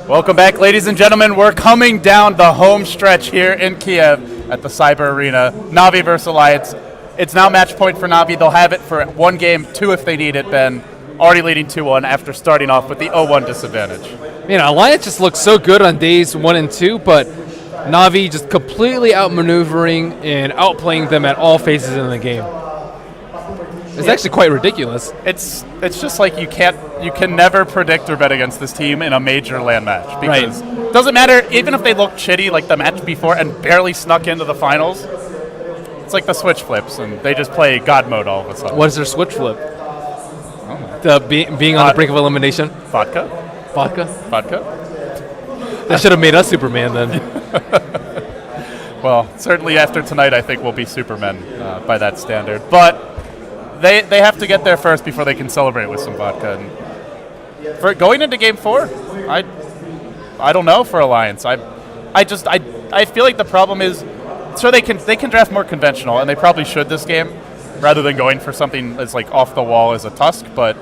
Welcome back, ladies and gentlemen. We're coming down the home stretch here in Kiev at the Cyber Arena. Na'Vi versus Alliance. It's now match point for Na'Vi. They'll have it for one game, two if they need it, Ben. Already leading 2-1 after starting off with the 0-1 disadvantage. Man, Alliance just looks so good on days 1 and 2, but Na'Vi just completely outmaneuvering and outplaying them at all phases in the game. It's actually quite ridiculous. It's just like you can never predict or bet against this team in a major LAN match because it doesn't matter even if they look shitty like the match before and barely snuck into the finals. It's like the switch flips and they just play God mode all of a sudden. What is their switch flip? Being on the brink of elimination? Vodka. That should have made us Superman then. Well, certainly after tonight I think we'll be Supermen by that standard. But they have to get there first before they can celebrate with some vodka. And for going into Game 4, I don't know for Alliance. I feel like the problem is, sure they can draft more conventional, and they probably should this game, rather than going for something that's like off the wall as a Tusk. But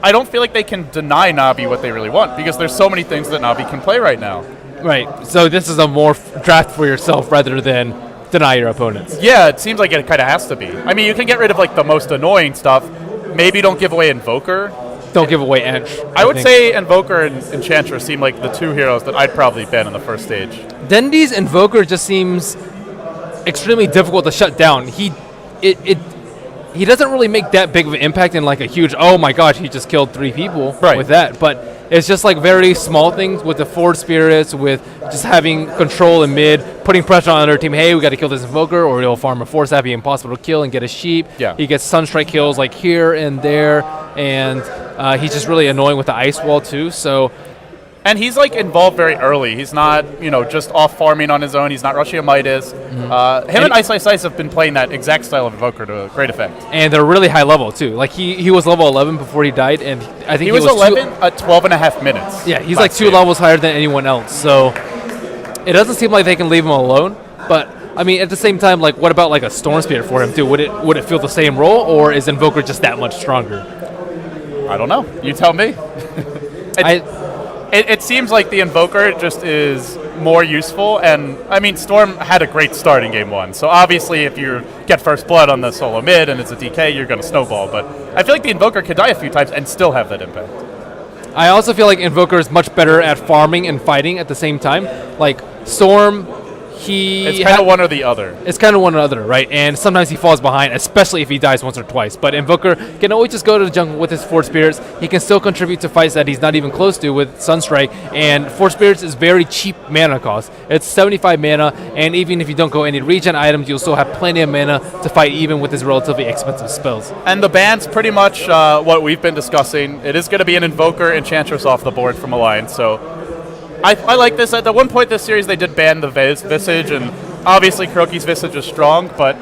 I don't feel like they can deny Na'Vi what they really want because there's so many things that Na'Vi can play right now. Right. So this is a more draft for yourself rather than deny your opponents. Yeah, it seems like it kind of has to be. I mean, you can get rid of like the most annoying stuff. Maybe don't give away Invoker. Don't give away Ench. I would say Invoker and Enchantress seem like the two heroes that I'd probably ban in the first stage. Dendy's Invoker just seems extremely difficult to shut down. He doesn't really make that big of an impact in like a huge, oh my gosh, he just killed 3 people with that. But it's just like very small things with the Forward Spirits, with just having control in mid, putting pressure on their team. Hey, we got to kill this Invoker, or he'll farm a Force. That'd be impossible to kill and get a sheep. Yeah. He gets Sunstrike kills like here and there, and he's just really annoying with the Ice Wall too. So. And he's like involved very early. He's not, just off farming on his own. He's not rushing a Midas. Him and Ice have been playing that exact style of Invoker to great effect. And they're really high level too. Like he was level 11 before he died, and I think he was 11 at 12 and a half minutes. Yeah, he's like 2 levels higher than anyone else. So it doesn't seem like they can leave him alone. But I mean, at the same time, like, what about like a Storm Spirit for him too? Would it feel the same role, or is Invoker just that much stronger? I don't know. You tell me. It seems like the Invoker just is more useful, and I mean, Storm had a great start in Game 1, so obviously if you get first blood on the solo mid and it's a DK, you're going to snowball, but I feel like the Invoker could die a few times and still have that impact. I also feel like Invoker is much better at farming and fighting at the same time. Like, Storm, it's kind of one or the other. It's kind of one or the other, right? And sometimes he falls behind, especially if he dies once or twice. But Invoker can always just go to the jungle with his Force Spirits. He can still contribute to fights that he's not even close to with Sunstrike. And Force Spirits is very cheap mana cost. It's 75 mana, and even if you don't go any regen items, you'll still have plenty of mana to fight even with his relatively expensive spells. And the ban's pretty much what we've been discussing. It is going to be an Invoker Enchantress off the board from Alliance, so I like this. At the one point this series, they did ban the Visage, and obviously Kuroki's Visage is strong, but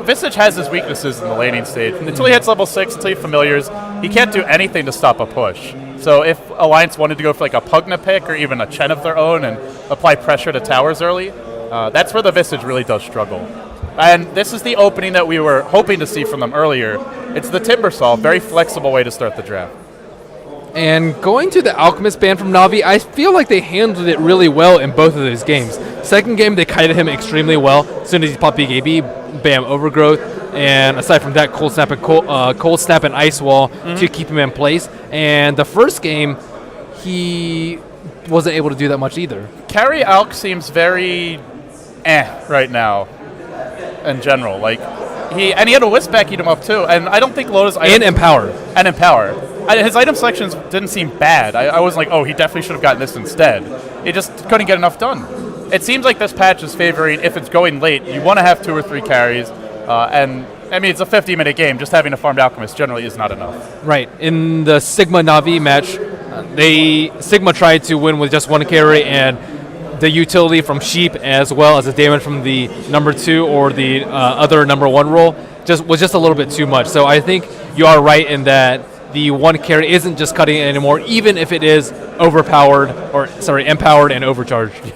Visage has his weaknesses in the laning stage. Until he hits level 6, until he familiars, he can't do anything to stop a push. So if Alliance wanted to go for like a Pugna pick or even a Chen of their own and apply pressure to towers early, that's where the Visage really does struggle. And this is the opening that we were hoping to see from them earlier. It's the Timbersaw, very flexible way to start the draft. And going to the Alchemist ban from Na'Vi, I feel like they handled it really well in both of those games. Second game, they kited him extremely well. As soon as he popped BKB, bam, Overgrowth. And aside from that, Cold Snap and Ice Wall to keep him in place. And the first game, he wasn't able to do that much either. Carry Alk seems very right now in general. Like he had a Wisp back eat him up too. And I don't think Lotus... And Empower. His item selections didn't seem bad. I was like, oh, he definitely should have gotten this instead. He just couldn't get enough done. It seems like this patch is favoring, if it's going late, you want to have 2 or 3 carries. And, I mean, it's a 50-minute game. Just having a farmed Alchemist generally is not enough. Right. In the Sigma-Na'Vi match, Sigma tried to win with just 1 carry, and the utility from Sheep as well as the damage from the number 2 or the other number 1 role was just a little bit too much. So I think you are right in that the 1 carry isn't just cutting it anymore, even if it is empowered and overcharged.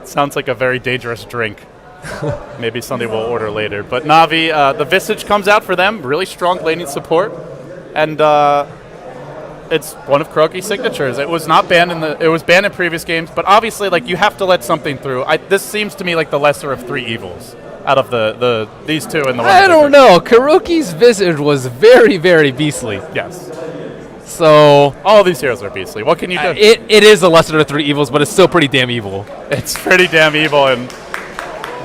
Sounds like a very dangerous drink. Maybe something we'll order later. But Na'Vi, the Visage comes out for them, really strong laning support. And it's one of Kuroki's signatures. It was not banned it was banned in previous games, but obviously, like, you have to let something through. This seems to me like the lesser of three evils out of these two and the one. I don't know. Kuroki's visage was very, very beastly. Yes. So all these heroes are beastly. What can you do? It is the lesser of three evils, but it's still pretty damn evil. It's pretty damn evil, and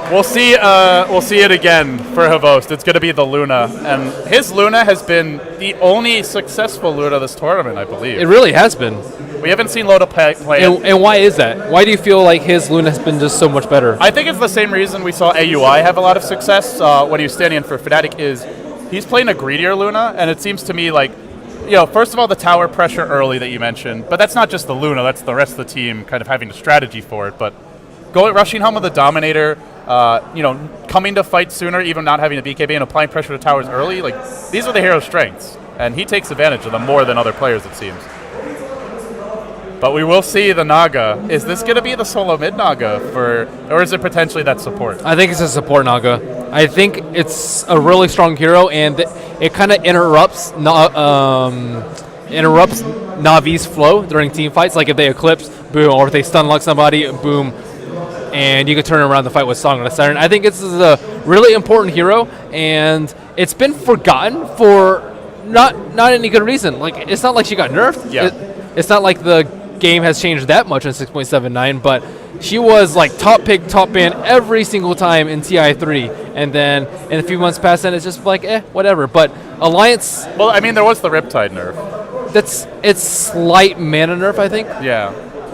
we'll see it again for Havost. It's going to be the Luna, and his Luna has been the only successful Luna this tournament, I believe. It really has been. We haven't seen Loda play it. And why is that? Why do you feel like his Luna has been just so much better? I think it's the same reason we saw AUI have a lot of success when he was standing in for Fnatic is he's playing a greedier Luna, and it seems to me like, first of all, the tower pressure early that you mentioned, but that's not just the Luna, that's the rest of the team kind of having a strategy for it, but rushing home with the Dominator, coming to fight sooner, even not having a BKB and applying pressure to towers early, like, these are the hero's strengths, and he takes advantage of them more than other players, it seems. But we will see the Naga. Is this going to be the solo mid Naga or is it potentially that support? I think it's a support Naga. I think it's a really strong hero, and it kind of interrupts Navi's flow during team fights. Like if they Eclipse, boom, or if they stun lock somebody, boom, and you can turn around the fight with Song of the Siren. I think this is a really important hero, and it's been forgotten for not any good reason. Like it's not like she got nerfed. Yeah. It's not like the game has changed that much in 6.79, but she was like top pick, top ban every single time in TI3, and then in a few months past then it's just like whatever. But Alliance, well, I mean, there was the Riptide nerf. It's slight mana nerf, I think. Yeah.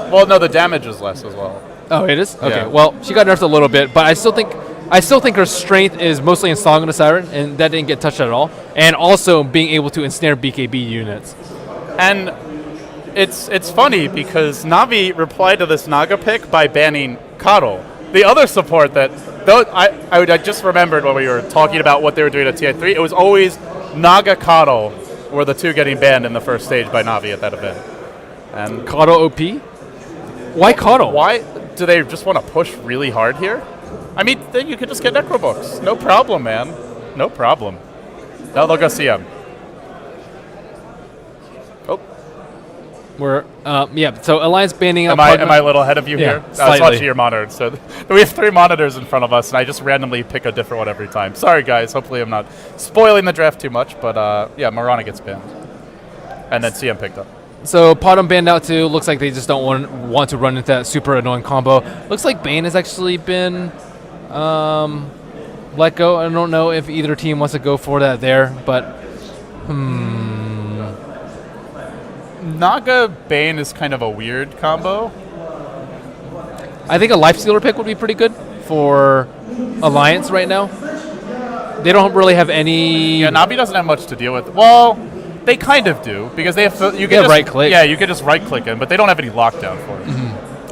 Well, no, the damage is less as well. Oh, it is? Okay. Yeah. Well, she got nerfed a little bit, but I still think her strength is mostly in Song of the Siren, and that didn't get touched at all. And also being able to ensnare BKB units. And it's funny because Navi replied to this Naga pick by banning Coddle. The other support that, though I just remembered when we were talking about what they were doing at TI3, it was always Naga Coddle were the two getting banned in the first stage by Navi at that event. And Coddle OP? Why Coddle? Why do they just want to push really hard here? I mean, then you could just get Necrobooks. No problem, man. No problem. Now they'll go CM. Oh. So Alliance banning Am I a little ahead of you here? I was slightly. watching your monitor. So we have 3 monitors in front of us, and I just randomly pick a different one every time. Sorry, guys. Hopefully I'm not spoiling the draft too much, but Marana gets banned. And then CM picked up. So Potom banned out too. Looks like they just don't want to run into that super annoying combo. Looks like Bane has actually been let go. I don't know if either team wants to go for that there, but Naga Bane is kind of a weird combo. I think a Lifestealer pick would be pretty good for Alliance right now. They don't really have any. Yeah, Navi doesn't have much to deal with. Well, they kind of do because they have you can just right click. Yeah, you can just right click him, but they don't have any lockdown for it.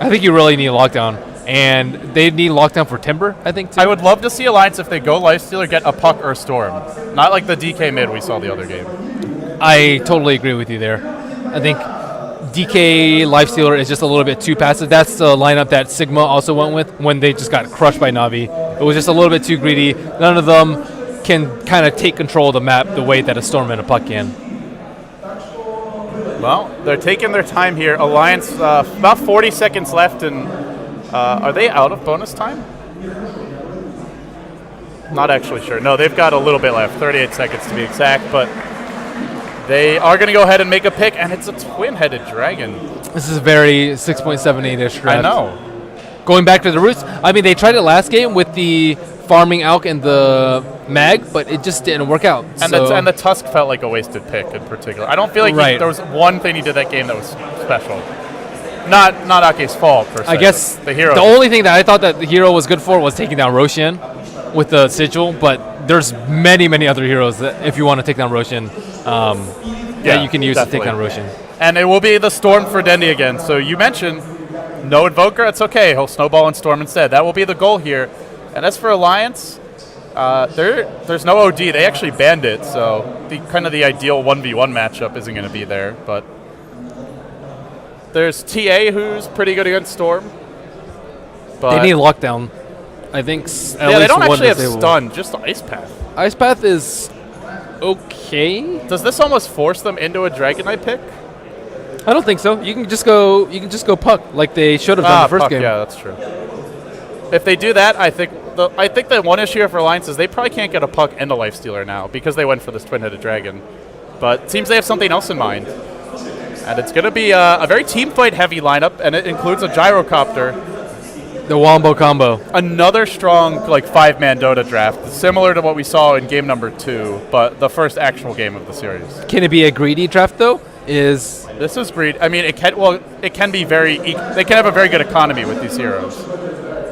I think you really need lockdown, and they need lockdown for Timber, I think too. I would love to see Alliance if they go Lifestealer get a Puck or Storm, not like the DK mid we saw the other game. I totally agree with you there. I think DK Lifestealer is just a little bit too passive. That's the lineup that Sigma also went with when they just got crushed by Navi. It was just a little bit too greedy. None of them can kind of take control of the map the way that a Storm and a Puck can. Well, they're taking their time here. Alliance, about 40 seconds left, and are they out of bonus time? Not actually sure. No, they've got a little bit left, 38 seconds to be exact, but they are going to go ahead and make a pick, and it's a twin-headed dragon. This is very 6.78-ish draft. I know. Going back to the roots, I mean, they tried it last game with the farming Alk and the Mag, but it just didn't work out. And the Tusk felt like a wasted pick in particular. I don't feel like there was one thing he did that game that was special. Not Ake's fault, per se. I guess the hero. The only thing that I thought that the hero was good for was taking down Roshan with the Sigil, but there's many, many other heroes that if you want to take down Roshan, that you can use to take down Roshan. And it will be the Storm for Dendi again. So you mentioned no Invoker. It's okay. He'll Snowball and Storm instead. That will be the goal here. And as for Alliance, there's no OD. They actually banned it, so the ideal 1v1 matchup isn't going to be there. But there's TA who's pretty good against Storm. But they need lockdown. I think they don't actually have stun, just Ice Path. Ice Path is okay. Does this almost force them into a Dragon Knight pick? I don't think so. You can just go. You can just go puck like they should have done the first Puck, game. yeah, that's true. If they do that, I think the one issue here for Alliance is they probably can't get a puck and a Lifestealer now because they went for this twin-headed dragon. But it seems they have something else in mind. And it's going to be a very team fight heavy lineup, and it includes a Gyrocopter. The Wombo combo. Another strong like 5-man Dota draft, similar to what we saw in game number 2, but the first actual game of the series. Can it be a greedy draft though? This is greed. I mean, it can be very. They can have a very good economy with these heroes.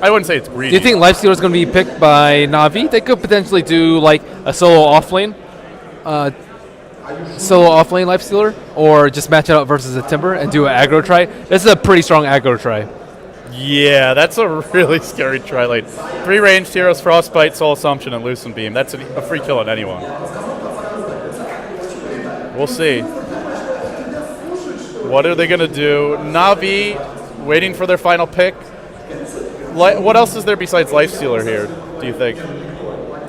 I wouldn't say it's greedy. Do you think Lifestealer is going to be picked by Na'Vi? They could potentially do like a solo offlane, Lifestealer, or just match it out versus a Timber and do an aggro try. This is a pretty strong aggro try. Yeah, that's a really scary try lane. 3 ranged heroes: Frostbite, Soul Assumption, and Lucent Beam. That's a free kill on anyone. We'll see. What are they going to do? Na'Vi waiting for their final pick. What else is there besides Lifestealer here, do you think?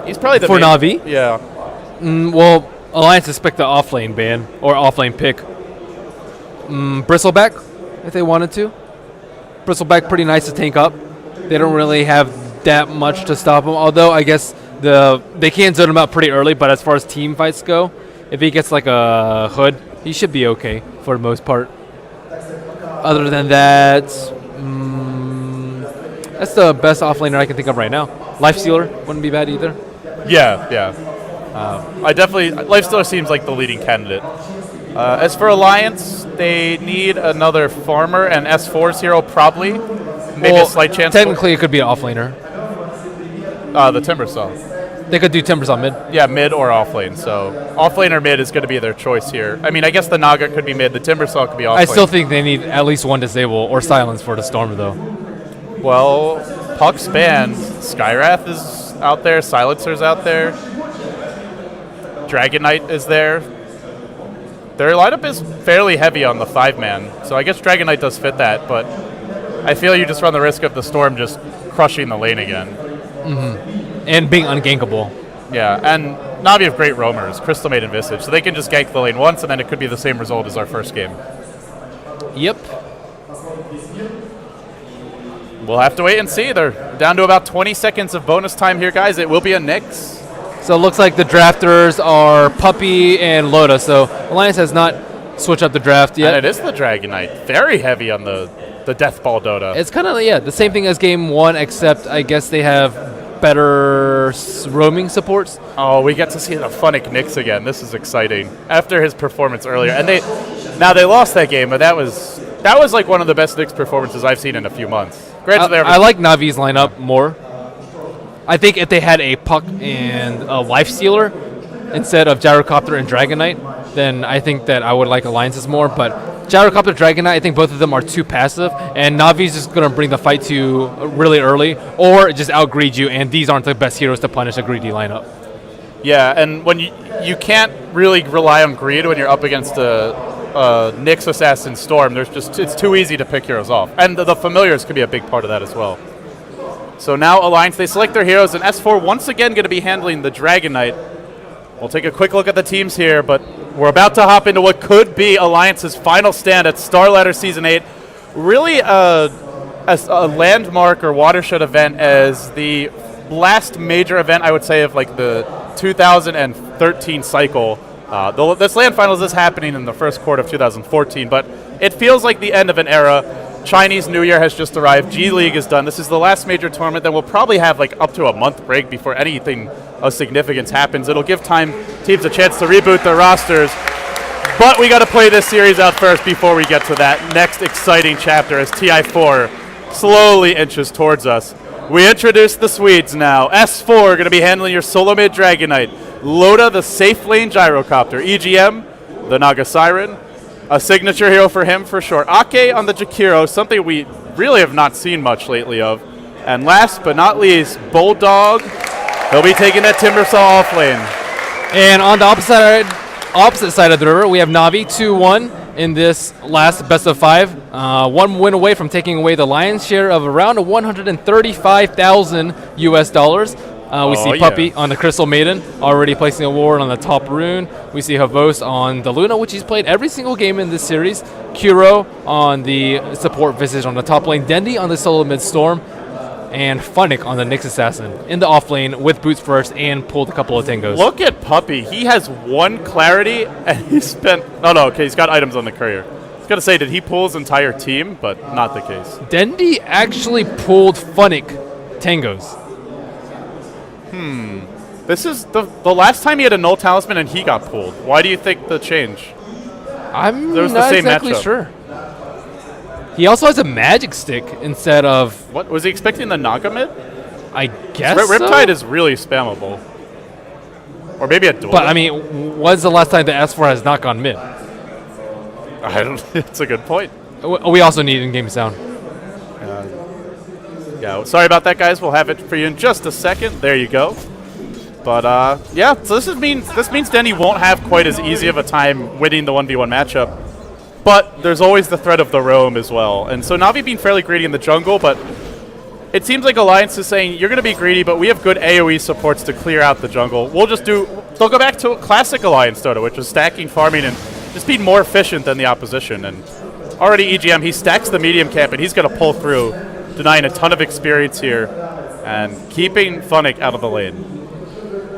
He's probably the For main. Na'Vi? Yeah. Well, Alliance has picked the offlane ban or offlane pick. Bristleback, if they wanted to. Bristleback pretty nice to tank up. They don't really have that much to stop him. Although I guess they can zone him out pretty early. But as far as team fights go, if he gets like a hood, he should be okay for the most part. Other than that, that's the best offlaner I can think of right now. Lifestealer wouldn't be bad either. Yeah. Lifestealer seems like the leading candidate. As for Alliance, they need another farmer and S4's hero probably. Maybe a slight chance. Technically, it could be an offlaner. The Timbersaw. They could do Timbers on mid. Yeah, mid or offlane. So offlane or mid is going to be their choice here. I mean, I guess the Naga could be mid. The Timbersaw could be offlane. I still think they need at least one disable or silence for the Storm, though. Well, Puck's banned. Skywrath is out there. Silencer's out there. Dragon Knight is there. Their lineup is fairly heavy on the 5-man, so I guess Dragon Knight does fit that, but I feel you just run the risk of the Storm just crushing the lane again. And being ungankable. Yeah, and Na'Vi have great roamers, Crystal Maid and Visage, so they can just gank the lane once, and then it could be the same result as our first game. Yep. We'll have to wait and see. They're down to about 20 seconds of bonus time here, guys. It will be a Nyx. So it looks like the drafters are Puppy and Loda, so Alliance has not switched up the draft yet. And it is the Dragon Knight. Very heavy on the Death Ball Dota. It's kind of, the same thing as Game 1, except I guess they have better roaming supports. Oh, we get to see the Funnick Nyx again. This is exciting. After his performance earlier. And they lost that game, but that was like one of the best Nyx performances I've seen in a few months. Granted, I like Navi's lineup more. I think if they had a Puck and a Lifestealer instead of Gyrocopter and Dragon Knight, then I think that I would like Alliances more. But Gyrocopter, Dragon Knight, I think both of them are too passive, and Navi's just going to bring the fight to you really early or just outgreed you, and these aren't the best heroes to punish a greedy lineup. Yeah, and when you can't really rely on greed when you're up against a Nyx Assassin Storm. It's too easy to pick heroes off. And the familiars could be a big part of that as well. So now Alliance, they select their heroes, and S4 once again going to be handling the Dragon Knight. We'll take a quick look at the teams here, but we're about to hop into what could be Alliance's final stand at Starladder Season 8. Really a landmark or watershed event as the last major event, I would say, of like the 2013 cycle. This land finals is happening in the first quarter of 2014, but it feels like the end of an era. Chinese New Year has just arrived. G League is done. This is the last major tournament. Then we'll probably have like up to a month break before anything of significance happens. It'll give teams a chance to reboot their rosters. But we got to play this series out first before we get to that next exciting chapter as TI4 slowly inches towards us. We introduce the Swedes now. S4 going to be handling your solo mid Dragon Knight. Loda, the safe lane Gyrocopter. EGM, the Naga Siren. A signature hero for him for sure. Ake on the Jakiro, something we really have not seen much lately of. And last but not least, Bulldog. He'll be taking that Timbersaw off lane. And on the opposite side of the river, we have Na'Vi 2-1 in this last best of 5. One win away from taking away the lion's share of around $135,000 US. We see Puppey on the Crystal Maiden, already placing a ward on the top rune. We see Havos on the Luna, which he's played every single game in this series. Kuro on the support Visage on the top lane. Dendi on the solo mid-storm. And Funnick on the Nyx Assassin in the off lane with boots first and pulled a couple of tangos. Look at Puppey. He has 1 clarity and he spent... okay, he's got items on the courier. I was going to say, did he pull his entire team? But not the case. Dendi actually pulled Funnick tangos. This is the last time he had a null talisman and he got pulled. Why do you think the change? I'm There was not the same exactly matchup. sure. He also has a magic stick instead of... What? Was he expecting the Naga mid? I guess Riptide so? is really spammable. Or maybe a duel. But, I mean, when's the last time the S4 has not gone mid? I don't... It's a good point. We also need in-game sound. Yeah, sorry about that, guys. We'll have it for you in just a second. There you go. But, yeah, so this means Denny won't have quite as easy of a time winning the 1v1 matchup. But there's always the threat of the roam as well. And so Na'Vi being fairly greedy in the jungle, but it seems like Alliance is saying, you're going to be greedy, but we have good AoE supports to clear out the jungle. We'll just do... They'll go back to classic Alliance Dota, which is stacking, farming, and just being more efficient than the opposition. And already EGM, he stacks the medium camp, and he's going to pull through, denying a ton of experience here, and keeping Funnick out of the lane.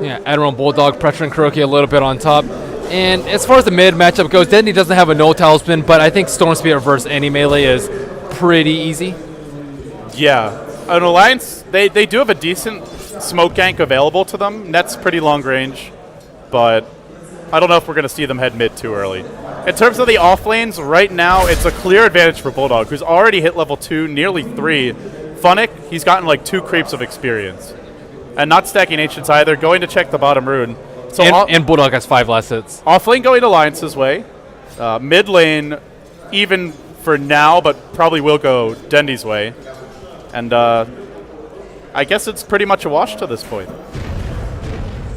Yeah, Admiral Bulldog pressuring Kuroki a little bit on top. And as far as the mid matchup goes, Dendi doesn't have a no talisman, but I think Storm Spirit versus any melee is pretty easy. Yeah. An Alliance, they do have a decent smoke gank available to them. Net's pretty long range, but I don't know if we're going to see them head mid too early. In terms of the off lanes, right now it's a clear advantage for Bulldog, who's already hit level 2, nearly 3. Funnick, he's gotten like 2 creeps of experience. And not stacking Ancients either, going to check the bottom rune. So and Bulldog has 5 last hits. Off lane going Alliance's way. Mid lane, even for now, but probably will go Dendi's way. And I guess it's pretty much a wash to this point.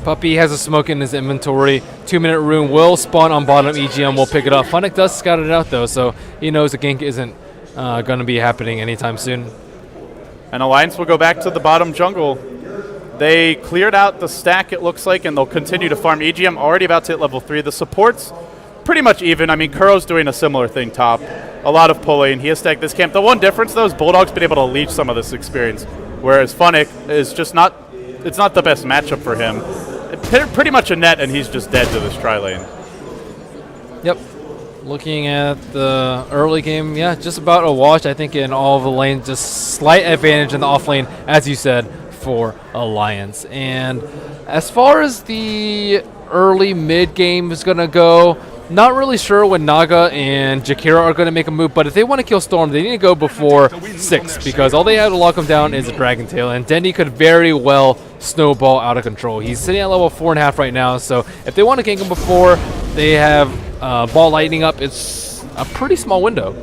Puppey has a smoke in his inventory. 2-minute rune will spawn on bottom. EGM will pick it up. Funnick does scout it out, though, so he knows the gank isn't going to be happening anytime soon. And Alliance will go back to the bottom jungle. They cleared out the stack, it looks like, and they'll continue to farm. EGM already about to hit level 3. The support's pretty much even. I mean, Kuro's doing a similar thing top. A lot of pulling. He has stacked this camp. The one difference, though, is Bulldog's been able to leech some of this experience, whereas Funnick is just not... It's not the best matchup for him. Pretty much a net, and he's just dead to this tri-lane. Yep. Looking at the early game, yeah, just about a wash, I think, in all of the lanes. Just slight advantage in the off lane, as you said, for Alliance. And as far as the early mid game is going to go, not really sure when Naga and Jakira are going to make a move, but if they want to kill Storm, they need to go before 6, because all they have to lock him down is a Dragon Tail, and Dendi could very well snowball out of control. He's sitting at level 4.5 right now, so if they want to gank him before they have Ball Lightning up, it's a pretty small window.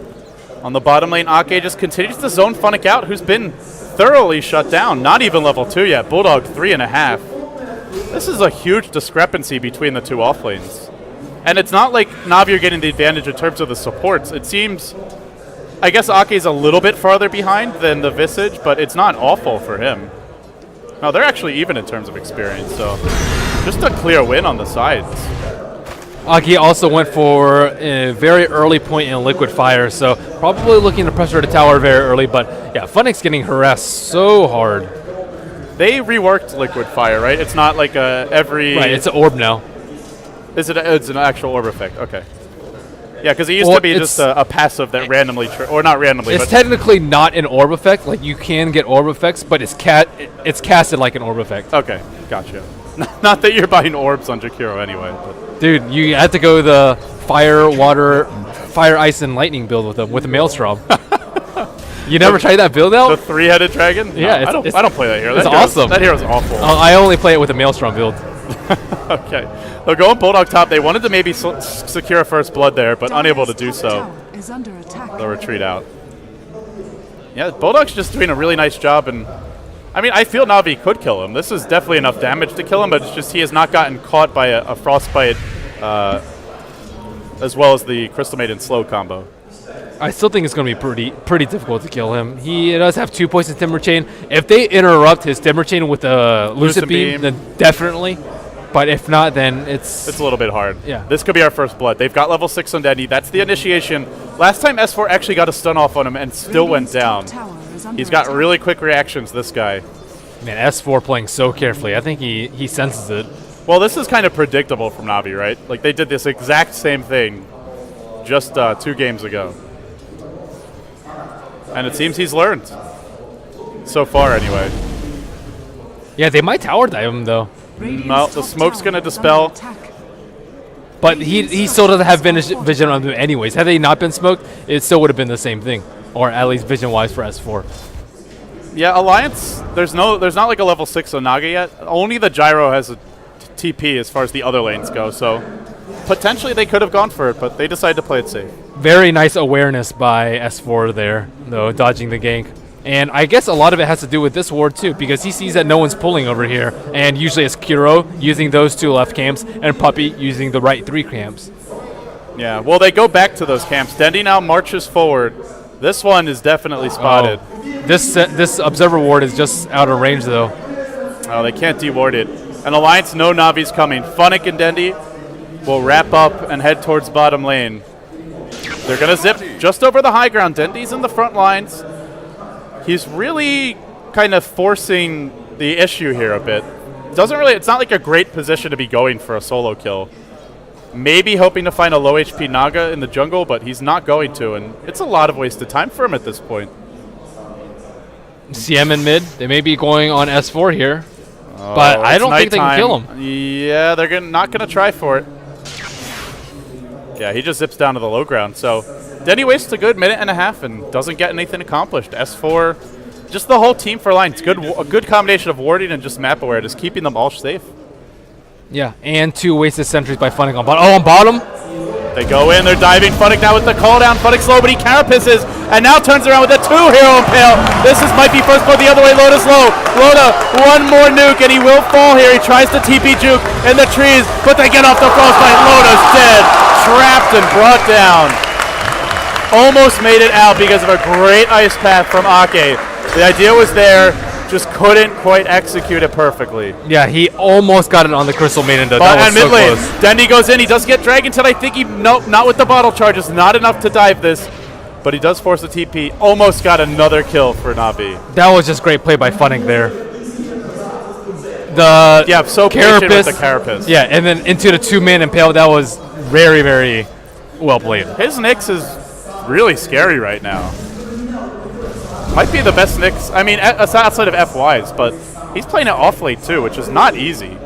On the bottom lane, Ake just continues to zone Funnick out, who's been thoroughly shut down. Not even level 2 yet. Bulldog 3.5. This is a huge discrepancy between the two off lanes. And it's not like Na'Vi are getting the advantage in terms of the supports. It seems, I guess Ake's a little bit farther behind than the Visage, but it's not awful for him. No, they're actually even in terms of experience, so just a clear win on the sides. Ake also went for a very early point in Liquid Fire, so probably looking to pressure the tower very early, but yeah, Funnick's getting harassed so hard. They reworked Liquid Fire, right? It's not like every... Right, it's an orb now. Is it? It's an actual orb effect. Okay. Yeah, because it used to be just a passive that randomly, or not randomly. It's technically not an orb effect. Like, you can get orb effects, but it's casted like an orb effect. Okay, gotcha. Not that you're buying orbs on Jakiro anyway. But. Dude, you had to go the fire, water, fire, ice, and lightning build with them with a Maelstrom. You never tried that build out? The 3-headed dragon? Yeah, no, I don't play that hero. It's awesome. That hero's awful. I only play it with a Maelstrom build. Okay. They'll go on Bulldog top. They wanted to maybe secure a first blood there, but unable to do so. They'll retreat out. Yeah, Bulldog's just doing a really nice job, and I mean, I feel Na'Vi could kill him. This is definitely enough damage to kill him, but it's just he has not gotten caught by a Frostbite as well as the Crystal Maiden slow combo. I still think it's going to be pretty difficult to kill him. He does have 2 points in Timber Chain. If they interrupt his Timber Chain with a Lucid Beam, then definitely. But if not, then it's a little bit hard. Yeah. This could be our first blood. They've got level 6 on Dendy. That's the initiation. Last time S4 actually got a stun off on him and still went down. He's got really quick reactions, this guy. Man, S4 playing so carefully. I think he senses it. Well, this is kind of predictable from Navi, right? Like, they did this exact same thing just 2 games ago. And it seems he's learned. So far, anyway. Yeah, they might tower dive him, though. No, the smoke's going to dispel. But he still doesn't have vision on them anyways. Had they not been smoked, it still would have been the same thing. Or at least vision-wise for S4. Yeah, Alliance, there's not like a level 6 Onaga yet. Only the Gyro has a TP as far as the other lanes go, so potentially they could have gone for it, but they decided to play it safe. Very nice awareness by S4 there, though, dodging the gank. And I guess a lot of it has to do with this ward too, because he sees that no one's pulling over here, and usually it's Kuro using those 2 left camps and Puppy using the right 3 camps. Yeah, well, they go back to those camps. Dendy now marches forward. This one is definitely spotted. This Observer ward is just out of range, though. Oh, they can't deward it. And Alliance know Navi's coming. Funnick and Dendy will wrap up and head towards bottom lane. They're going to zip just over the high ground. Dendy's in the front lines. He's really kind of forcing the issue here a bit. It's not like a great position to be going for a solo kill. Maybe hoping to find a low HP Naga in the jungle, but he's not going to, and it's a lot of wasted time for him at this point. CM in mid. They may be going on S4 here, but I don't think they can kill him. Yeah, they're not going to try for it. Yeah, he just zips down to the low ground, so Denny wastes a good minute and a half and doesn't get anything accomplished. S4, just the whole team for Alliance, a good combination of warding and just map awareness, keeping them all safe. Yeah, and 2 wasted sentries by Funnick on bottom. Oh, on bottom? They go in, they're diving. Funnick now with the call down. Funnick slow, but he carapaces, and now turns around with a 2-hero impale. This might be first blood the other way. Loda's low. Loda, one more nuke, and he will fall here. He tries to TP juke in the trees, but they get off the frostbite. Loda's dead, trapped and brought down. Almost made it out because of a great ice path from Ake. The idea was there, just couldn't quite execute it perfectly. Yeah, he almost got it on the Crystal Maiden, though. But that was mid lane, so close. Dendy goes in. He does get Dragon Tail. I think nope, not with the bottle charges. Not enough to dive this, but he does force a TP. Almost got another kill for Navi. That was just great play by Funnick there. So patient with the Carapace. Yeah, and then into the 2-man impale. That was very, very well played. His Nyx is really scary right now. Might be the best Nyx. I mean, outside of FY's, but he's playing it off late too, which is not easy.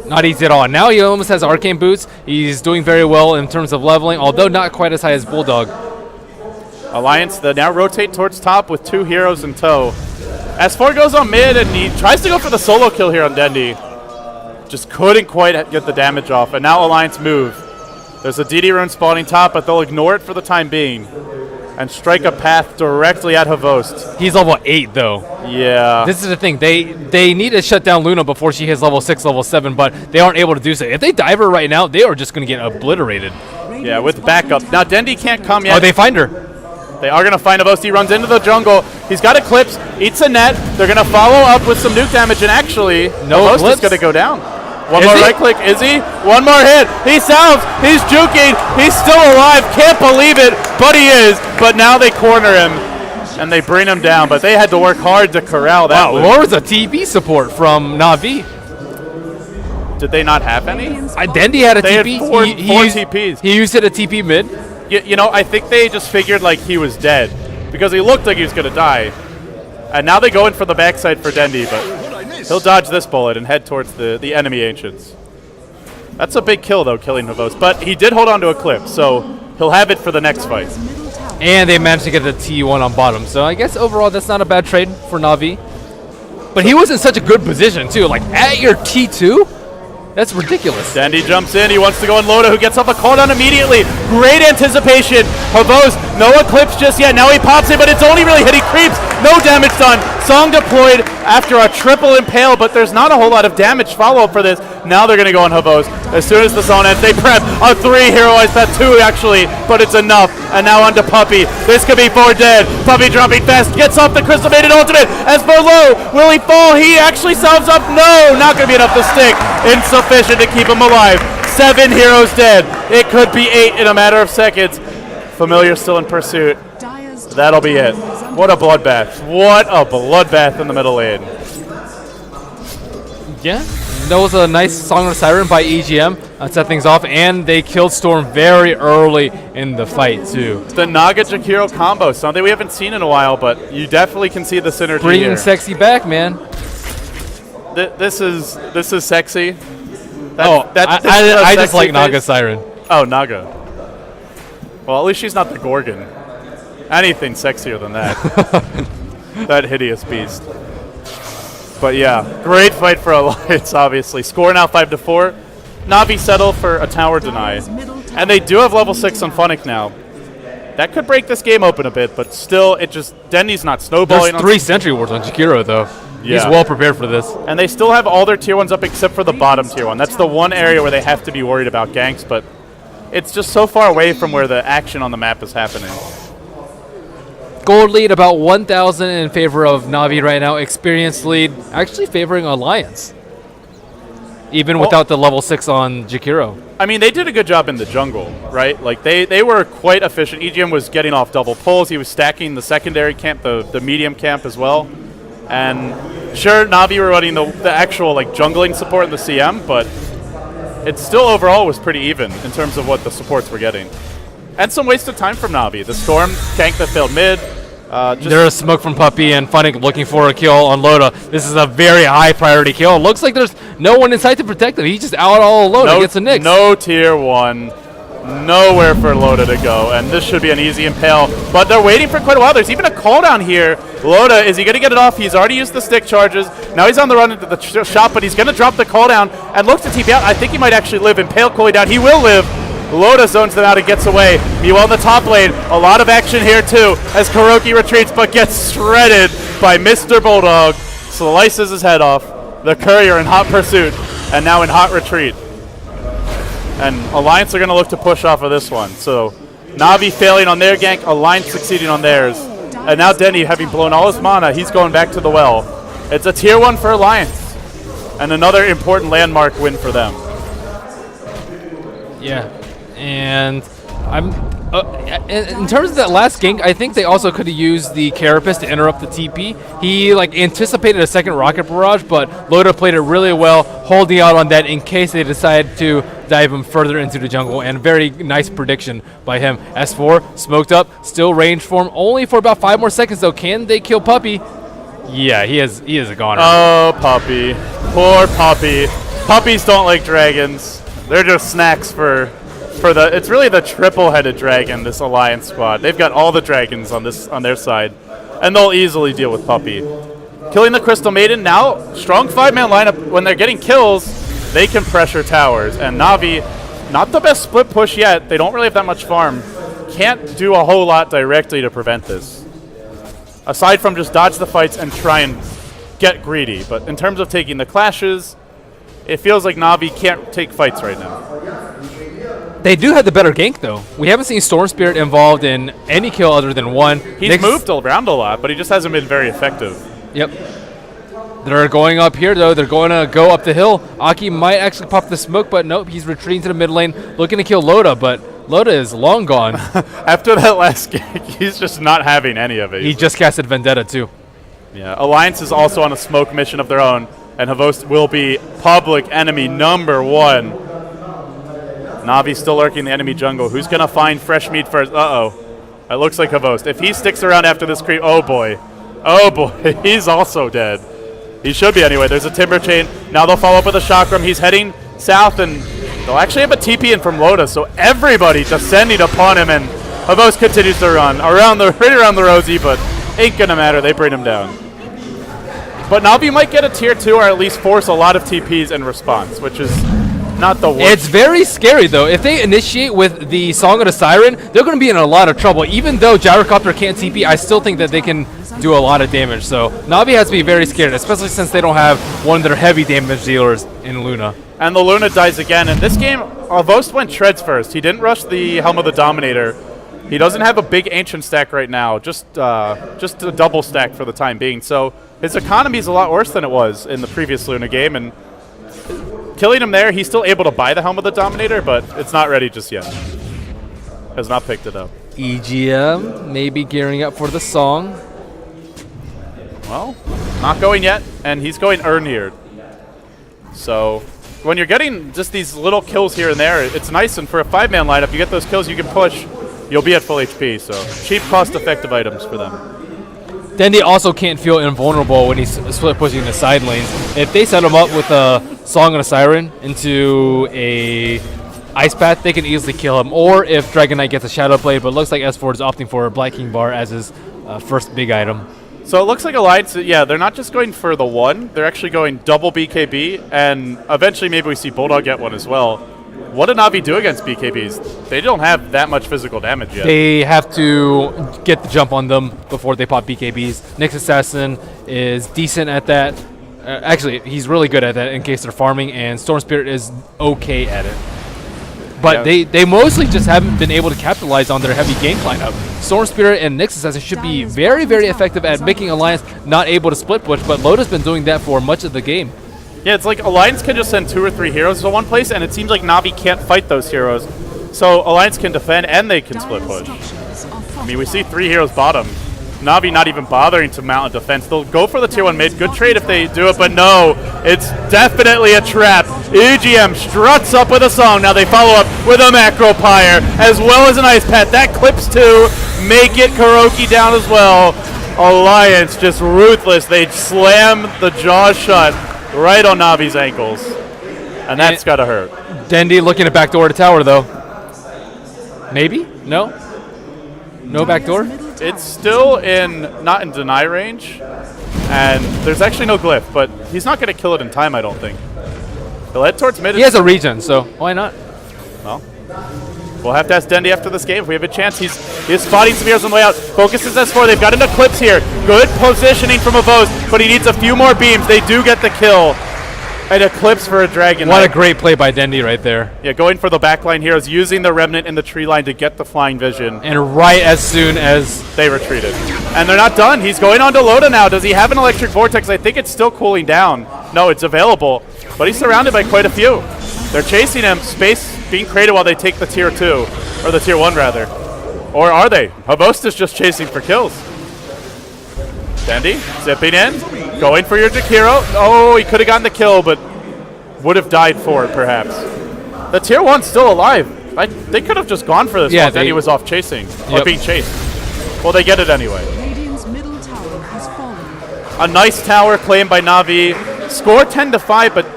Not easy at all. Now he almost has Arcane Boots. He's doing very well in terms of leveling, although not quite as high as Bulldog. Alliance, they now rotate towards top with 2 heroes in tow. S4 goes on mid, and he tries to go for the solo kill here on Dendy. Just couldn't quite get the damage off, and now Alliance move. There's a DD rune spawning top, but they'll ignore it for the time being and strike a path directly at Havost. He's level 8, though. Yeah. This is the thing. They need to shut down Luna before she hits level 6, level 7, but they aren't able to do so. If they dive her right now, they are just going to get obliterated. Yeah, with backup. Now, Dendy can't come yet. Oh, they find her. They are going to find Havost. He runs into the jungle. He's got Eclipse, eats a net. They're going to follow up with some nuke damage, and actually, Havost is going to go down. One more right click. Is he? One more hit. He sounds. He's juking. He's still alive. Can't believe it, but he is. But now they corner him, and they bring him down. But they had to work hard to corral that. Wow, there was a TP support from Na'Vi. Did they not have any? Dendy had a they TP. Had four TPs. He used it at TP mid. You know, I think they just figured like he was dead because he looked like he was going to die. And now they go in for the backside for Dendy, but he'll dodge this bullet and head towards the enemy Ancients. That's a big kill, though, killing Havost. But he did hold on to Eclipse, so he'll have it for the next fight. And they managed to get the T1 on bottom. So I guess overall that's not a bad trade for Na'Vi. But he was in such a good position, too. Like, at your T2? That's ridiculous. Dendy jumps in. He wants to go in Loda, who gets off a call down immediately. Great anticipation. Havost, no Eclipse just yet. Now he pops it, but it's only really hit. He creeps. No damage done. Song deployed after a triple impale, but there's not a whole lot of damage follow-up for this. Now they're going to go on Havos. As soon as the zone ends, they prep a 3 heroized path, 2 actually, but it's enough. And now onto Puppey. This could be 4 dead. Puppey dropping fast, gets off the Crystal Maiden ultimate. As for Low, will he fall? He actually salves up. No, not going to be enough to stick. Insufficient to keep him alive. 7 heroes dead. It could be 8 in a matter of seconds. Familiar still in pursuit. That'll be it. What a bloodbath. What a bloodbath in the middle lane. Yeah, that was a nice Song of the Siren by EGM. Set things off, and they killed Storm very early in the fight, too. The Naga Jakiro combo, something we haven't seen in a while, but you definitely can see the synergy Bringing here. sexy back, man. This is sexy. I just like Naga Siren. Oh, Naga. Well, at least she's not the Gorgon. Anything sexier than that. That hideous beast. But yeah, great fight for Alliance, obviously. Score now 5-4. Na'Vi settle for a tower deny. And they do have level 6 on Funnick now. That could break this game open a bit, but still, Denny's not snowballing. There's 3 Sentry Wards on Jakiro, though. Yeah. He's well prepared for this. And they still have all their tier 1s up except for the bottom tier 1. That's the one area where they have to be worried about ganks, but it's just so far away from where the action on the map is happening. Gold lead about 1,000 in favor of Na'Vi right now. Experience lead actually favoring Alliance. Even without the level 6 on Jakiro. I mean, they did a good job in the jungle, right? Like, they were quite efficient. EGM was getting off double pulls. He was stacking the secondary camp, the medium camp as well. And sure, Na'Vi were running the actual, like, jungling support in the CM, but it still overall was pretty even in terms of what the supports were getting. And some wasted time from Na'Vi. The Storm tank that failed mid. There is smoke from Puppey and Funnick looking for a kill on Loda. This is a very high priority kill. Looks like there's no one inside to protect him. He's just out all alone against the Knicks. No tier 1. Nowhere for Loda to go. And this should be an easy impale. But they're waiting for quite a while. There's even a cooldown here. Loda, is he going to get it off? He's already used the stick charges. Now he's on the run into the shop, but he's going to drop the cooldown and looks to TP out. I think he might actually live. Impale cooling down. He will live. Loda zones them out and gets away. Meanwhile, in the top lane, a lot of action here too, as Kuroki retreats but gets shredded by Mr. Bulldog. Slices his head off. The Courier in hot pursuit, and now in hot retreat. And Alliance are going to look to push off of this one. So Na'Vi failing on their gank, Alliance succeeding on theirs. And now Denny, having blown all his mana, he's going back to the well. It's a tier 1 for Alliance. And another important landmark win for them. Yeah. And I'm in terms of that last gank, I think they also could have used the Carapace to interrupt the TP. He anticipated a second rocket barrage, but Loda played it really well, holding out on that in case they decide to dive him further into the jungle. And very nice prediction by him. S4 smoked up, still range form, only for about 5 more seconds though. Can they kill Puppey? Yeah, he is a goner. Oh, Puppey, poor Puppey. Puppies don't like dragons. They're just snacks for it's really the triple-headed dragon, this Alliance squad. They've got all the dragons on their side, and they'll easily deal with Puppey. Killing the Crystal Maiden, now strong 5-man lineup. When they're getting kills, they can pressure towers, and Na'Vi, not the best split push yet. They don't really have that much farm. Can't do a whole lot directly to prevent this, aside from just dodge the fights and try and get greedy. But in terms of taking the clashes, it feels like Na'Vi can't take fights right now. They do have the better gank, though. We haven't seen Storm Spirit involved in any kill other than one. He's moved around a lot, but he just hasn't been very effective. Yep. They're going up here, though. They're going to go up the hill. Aki might actually pop the smoke, but nope. He's retreating to the mid lane, looking to kill Loda, but Loda is long gone. After that last gank, he's just not having any of it. He just casted Vendetta, too. Yeah, Alliance is also on a smoke mission of their own, and Havost will be public enemy number 1. Na'Vi still lurking the enemy jungle. Who's going to find fresh meat first? Uh-oh. It looks like Havost. If he sticks around after this creep, oh boy. Oh boy, he's also dead. He should be anyway. There's a Timber Chain. Now they'll follow up with a Chakram. He's heading south, and they'll actually have a TP in from Loda, so everybody descending upon him, and Havost continues to run right around the Rosie, but ain't going to matter. They bring him down. But Na'Vi might get a tier 2 or at least force a lot of TPs in response, which is not the worst. It's very scary, though. If they initiate with the Song of the Siren, they're going to be in a lot of trouble. Even though Gyrocopter can't TP, I still think that they can do a lot of damage. So Na'Vi has to be very scared, especially since they don't have one of their heavy damage dealers in Luna. And the Luna dies again. In this game, Vost went Shreds first. He didn't rush the Helm of the Dominator. He doesn't have a big Ancient stack right now, just a double stack for the time being. So his economy is a lot worse than it was in the previous Luna game. And killing him there, he's still able to buy the Helm of the Dominator, but it's not ready just yet. Has not picked it up. EGM maybe gearing up for the song. Well, not going yet, and he's going Ernir. So when you're getting just these little kills here and there, it's nice, and for a 5-man lineup, you get those kills you can push, you'll be at full HP, so cheap, cost-effective items for them. Dendi also can't feel invulnerable when he's split pushing the side lanes. If they set him up with a Song and a Siren into a Ice Path, they can easily kill him. Or if Dragon Knight gets a Shadow Blade, but it looks like S4 is opting for a Black King Bar as his first big item. So it looks like Alliance, yeah, they're not just going for the one, they're actually going double BKB, and eventually maybe we see Bulldog get one as well. What did Na'Vi do against BKBs? They don't have that much physical damage yet. They have to get the jump on them before they pop BKBs. Nyx Assassin is decent at that. Actually, he's really good at that in case they're farming, and Storm Spirit is okay at it. But yeah. they mostly just haven't been able to capitalize on their heavy gank lineup. Storm Spirit and Nyx Assassin should be very, very effective at making Alliance not able to split push, but Loda's been doing that for much of the game. Yeah, it's like Alliance can just send 2 or 3 heroes to one place, and it seems like Na'Vi can't fight those heroes. So Alliance can defend, and they can split push. I mean, we see 3 heroes bottom. Na'Vi not even bothering to mount a defense. They'll go for the tier 1 mid. Good trade if they do it, but no, it's definitely a trap. EGM struts up with a song. Now they follow up with a Macro Pyre, as well as an Ice Path. That clips 2. Make it Karaoke down as well. Alliance just ruthless. They slam the jaw shut right on Na'Vi's ankles. And that's got to hurt. Dendi looking to backdoor to tower, though. Maybe? No? No backdoor? It's still not in deny range, and there's actually no glyph, but he's not going to kill it in time, I don't think. He'll head towards mid. He has a regen, so why not? Well, we'll have to ask Dendi after this game if we have a chance. He's spotting some heroes on the way out. Focuses S4. They've got into clips here. Good positioning from Avos, but he needs a few more beams. They do get the kill. And Eclipse for a Dragon Knight. What a great play by Dendi right there. Yeah, going for the backline heroes, using the Remnant in the tree line to get the flying vision. And right as soon as they retreated. And they're not done. He's going on to Loda now. Does he have an Electric Vortex? I think it's still cooling down. No, it's available. But he's surrounded by quite a few. They're chasing him. Space being created while they take the tier 2. Or the tier 1, rather. Or are they? Havosta's just chasing for kills. Dendi, zipping in. Going for your Jakiro. Oh, he could have gotten the kill, but would have died for it, perhaps. The tier 1's still alive. They could have just gone for this while Dendi was off chasing. Or being chased. Well, they get it anyway. Radiant's middle tower has fallen. A nice tower claimed by Na'Vi. Score 10-5, but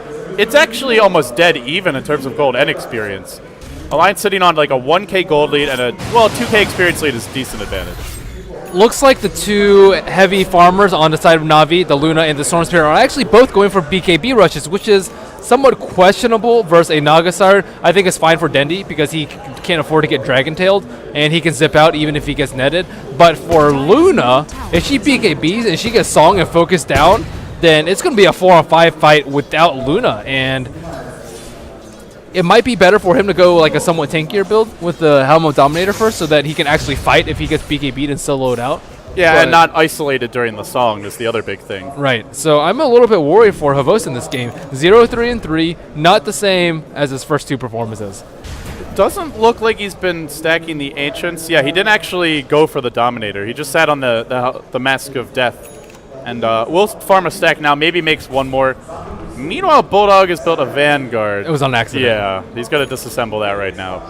it's actually almost dead even in terms of gold and experience. Alliance sitting on like a 1k gold lead and a 2k experience lead is a decent advantage. Looks like the 2 heavy farmers on the side of Na'Vi, the Luna and the Storm Spirit, are actually both going for BKB rushes, which is somewhat questionable versus a Naga Siren. I think it's fine for Dendi because he can't afford to get Dragon Tailed, and he can zip out even if he gets netted. But for Luna, if she BKBs and she gets Song and Focus down, then it's going to be a 4-on-5 fight without Luna, and it might be better for him to go like a somewhat tankier build with the Helm of Dominator first so that he can actually fight if he gets BKB'd and still load out. Yeah, and not isolated during the song is the other big thing. Right. So I'm a little bit worried for Havos in this game. 0-3-3, not the same as his first 2 performances. It doesn't look like he's been stacking the Ancients. Yeah, he didn't actually go for the Dominator. He just sat on the Mask of Death. And we'll farm a stack now, maybe makes one more. Meanwhile, Bulldog has built a Vanguard. It was on accident. Yeah, he's got to disassemble that right now.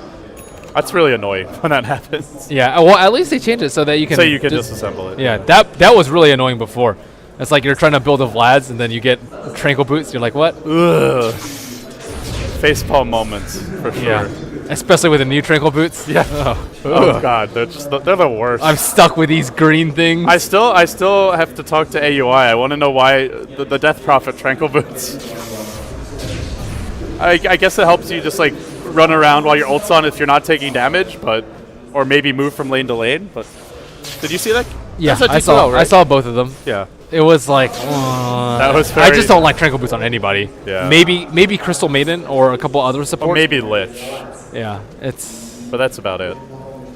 That's really annoying when that happens. Yeah, well, at least they changed it so that you can... So you can disassemble it. Yeah, that was really annoying before. It's like you're trying to build a Vlad's and then you get Tranquil Boots. You're like, what? Ugh. Facepalm moments, for sure. Yeah. Especially with the new Tranquil Boots. Yeah. Oh God, they're the worst. I'm stuck with these green things. I still have to talk to AUI. I want to know why the Death Prophet Tranquil Boots. I guess it helps you just like run around while your ult's on if you're not taking damage, or maybe move from lane to lane. But did you see that? Yeah, I saw both of them. Yeah. It was like, that was I just don't like Tranquil Boots on anybody. Yeah. Maybe Crystal Maiden or a couple other supports. Or maybe Lich. Yeah, it's. But that's about it.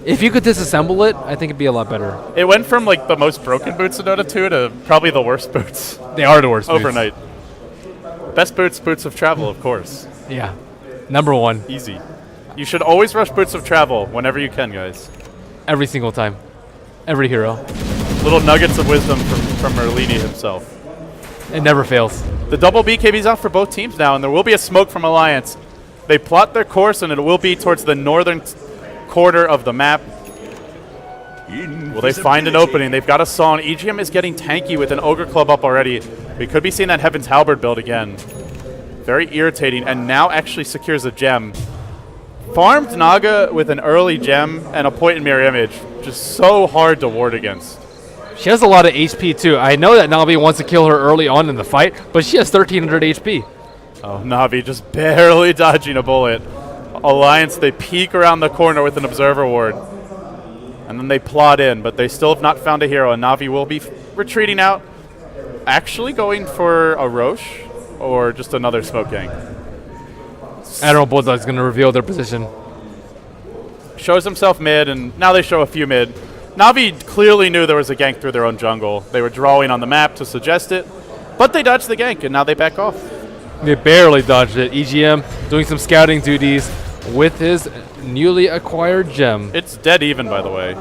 If you could disassemble it, I think it'd be a lot better. It went from like the most broken boots in Dota 2 to probably the worst boots. They are the worst overnight. Best boots, Boots of Travel, of course. Yeah, number one. Easy. You should always rush Boots of Travel whenever you can, guys. Every single time. Every hero. Little nuggets of wisdom from Merlini himself. It never fails. The double BKB's out for both teams now, and there will be a smoke from Alliance. They plot their course, and it will be towards the northern quarter of the map. Will they find an opening? They've got a Song. EGM is getting tanky with an Ogre Club up already. We could be seeing that Heaven's Halberd build again. Very irritating, and now actually secures a gem. Farmed Naga with an early gem and a point in mirror image. Just so hard to ward against. She has a lot of HP too. I know that Navi wants to kill her early on in the fight, but she has 1300 HP. Oh, Navi just barely dodging a bullet. Alliance, they peek around the corner with an Observer ward. And then they plot in, but they still have not found a hero, and Navi will be retreating out. Actually going for a Roche or just another smoke gang. Admiral Bulldog's going to reveal their position. Shows himself mid, and now they show a few mid. Navi clearly knew there was a gank through their own jungle. They were drawing on the map to suggest it, but they dodged the gank, and now they back off. They barely dodged it. EGM doing some scouting duties with his newly acquired gem. It's dead even, by the way.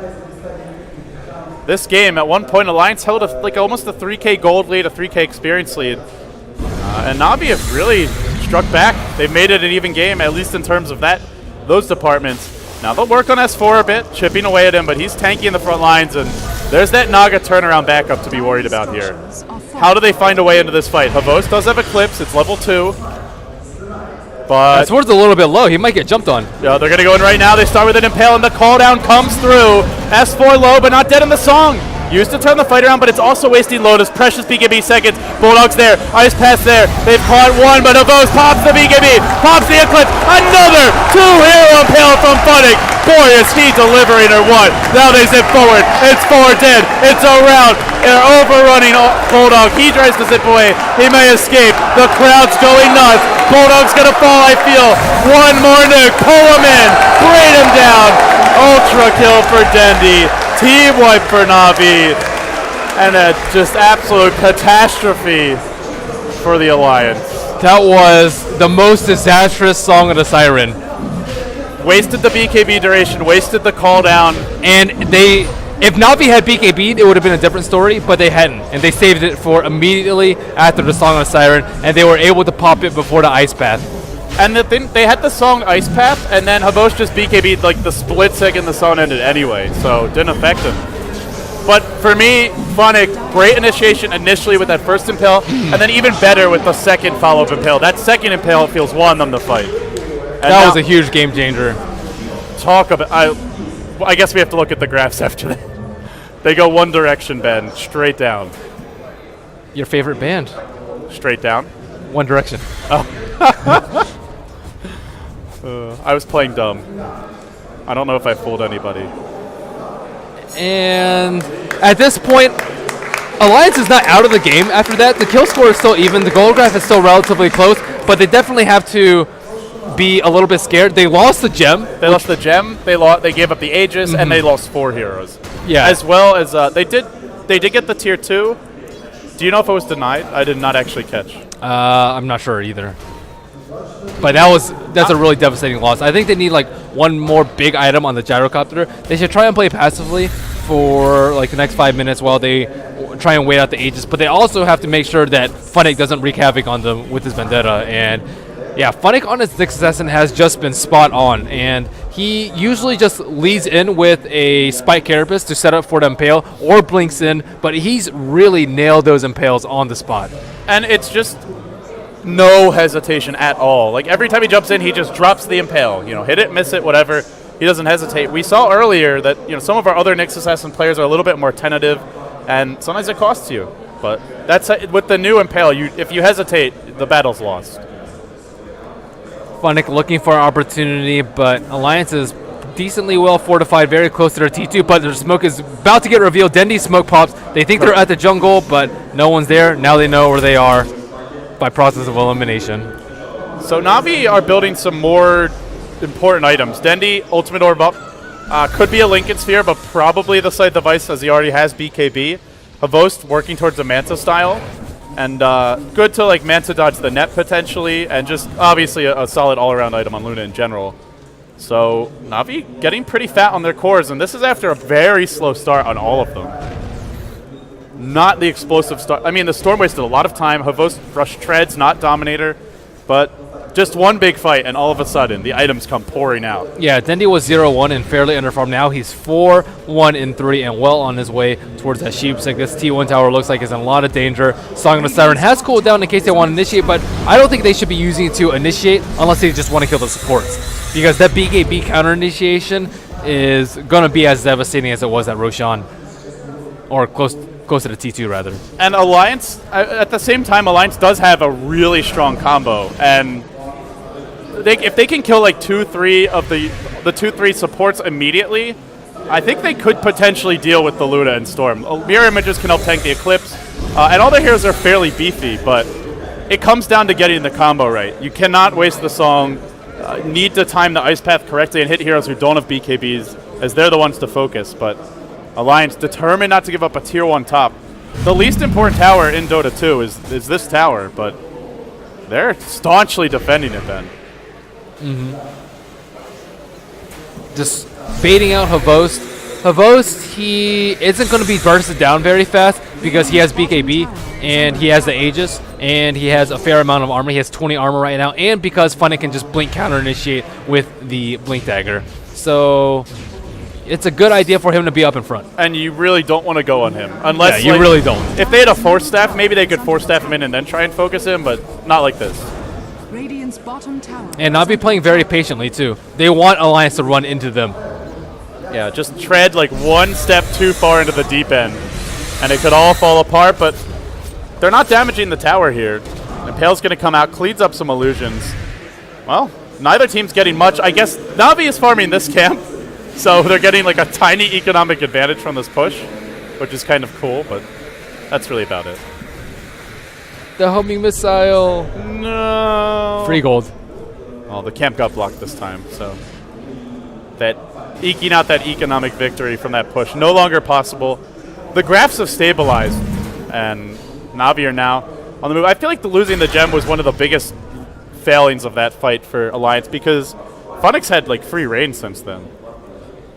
This game, at one point, Alliance held like almost a 3k gold lead, a 3k experience lead. And Navi have really struck back. They've made it an even game, at least in terms of those departments. Now they'll work on S4 a bit, chipping away at him, but he's tanky in the front lines, and there's that Naga turnaround backup to be worried about here. How do they find a way into this fight? Havos does have Eclipse, it's level 2. But S4's a little bit low, he might get jumped on. Yeah, they're going to go in right now. They start with an Impale, and the call down comes through. S4 low, but not dead in the Song. Used to turn the fight around, but it's also wasting Lotus. Precious BKB seconds. Bulldog's there. Ice Pass there. They've caught one, but Avos pops the BKB. Pops the Eclipse. Another two-hero Impale from Funnick. Boy, is he delivering or what? Now they zip forward. It's 4 dead. It's around. They're overrunning Bulldog. He tries to zip away. He may escape. The crowd's going nuts. Bulldog's going to fall, I feel. One more nuke. Pull him in. Braid him down. Ultra kill for Dendi. Team wipe for Navi. And a just absolute catastrophe for the Alliance. That was the most disastrous Song of the Siren. Wasted the BKB duration, wasted the call down. And if Navi had BKB'd, it would have been a different story, but they hadn't. And they saved it for immediately after the Song of the Siren, and they were able to pop it before the Ice Path. And they had the Song Ice Path, and then Havos just BKB'd like the split second the Song ended anyway, so it didn't affect him. But for me, Funnick, great initiation initially with that first Impale, and then even better with the second follow-up Impale. That second Impale feels won them the fight. And that was a huge game changer. Talk about, I guess we have to look at the graphs after that. They go one direction, Ben, straight down. Your favorite band? Straight down? One Direction. Oh. I was playing dumb. I don't know if I fooled anybody. And at this point, Alliance is not out of the game after that. The kill score is still even. The goal graph is still relatively close, but they definitely have to be a little bit scared. They lost the gem. They lost the gem. They gave up the Aegis, and they lost 4 heroes. Yeah. As well as they did get the tier 2. Do you know if it was denied? I did not actually catch. I'm not sure either. But that's a really devastating loss. I think they need like one more big item on the gyrocopter. They should try and play passively for like the next 5 minutes while they try and wait out the Aegis. But they also have to make sure that Funnick doesn't wreak havoc on them with his Vendetta. And yeah, Funnick on his Nyx Assassin has just been spot on. And he usually just leads in with a Spike Carapace to set up for the Impale or blinks in. But he's really nailed those Impales on the spot. And it's just no hesitation at all. Like every time he jumps in, he just drops the Impale. You know, hit it, miss it, whatever. He doesn't hesitate. We saw earlier that some of our other Nyx Assassin players are a little bit more tentative, and sometimes it costs you. But that's with the new Impale. If you hesitate, the battle's lost. Funnick looking for an opportunity, but Alliance is decently well fortified, very close to their T2, but their smoke is about to get revealed. Dendi's smoke pops. They think they're at the jungle, but no one's there. Now they know where they are by process of elimination. So Na'Vi are building some more important items. Dendi, Ultimate Orb up. Could be a Lincoln Sphere, but probably the Scythe device as he already has BKB. Havost working towards the Manta style. And good to like Manta dodge the net potentially, and just obviously a solid all-around item on Luna in general. So Na'Vi getting pretty fat on their cores, and this is after a very slow start on all of them. Not the explosive start. I mean, the Storm wasted a lot of time. Havost rushed treads, not Dominator, but just one big fight, and all of a sudden, the items come pouring out. Yeah, Dendi was 0-1 and fairly underfarmed. Now he's 4-1-3 and well on his way towards that Sheepsync. This T1 tower looks like it's in a lot of danger. Song of the Siren has cooled down in case they want to initiate, but I don't think they should be using it to initiate unless they just want to kill the supports. Because that BKB counter initiation is going to be as devastating as it was at Roshan. Or close to the T2, rather. And Alliance, at the same time, Alliance does have a really strong combo, and if they can kill like 2-3 of the 2-3 supports immediately, I think they could potentially deal with the Luna and Storm. Mirror Images can help tank the Eclipse, and all their heroes are fairly beefy, but it comes down to getting the combo right. You cannot waste the song, need to time the Ice Path correctly and hit heroes who don't have BKBs, as they're the ones to focus, but Alliance determined not to give up a tier 1 top. The least important tower in Dota 2 is this tower, but they're staunchly defending it then. Just baiting out Havost. Havost, he isn't going to be bursted down very fast because he has BKB and he has the Aegis and he has a fair amount of armor. He has 20 armor right now, and because Funny can just blink counter initiate with the Blink Dagger. So it's a good idea for him to be up in front. And you really don't want to go on him. Unless you really don't. If they had a Force Staff, maybe they could Force Staff him in and then try and focus him, but not like this. Radiant's bottom tower. And not be playing very patiently, too. They want Alliance to run into them. Yeah, just tread like one step too far into the deep end, and it could all fall apart, but they're not damaging the tower here. Impale's going to come out, cleans up some illusions. Well, neither team's getting much. I guess Na'Vi is farming this camp, so they're getting like a tiny economic advantage from this push, which is kind of cool, but that's really about it. The homing missile. No. Free gold. Well, the camp got blocked this time, so that eking out that economic victory from that push no longer possible. The graphs have stabilized, and Na'Vi are now on the move. I feel like losing the gem was one of the biggest failings of that fight for Alliance, because Funix had like free reign since then.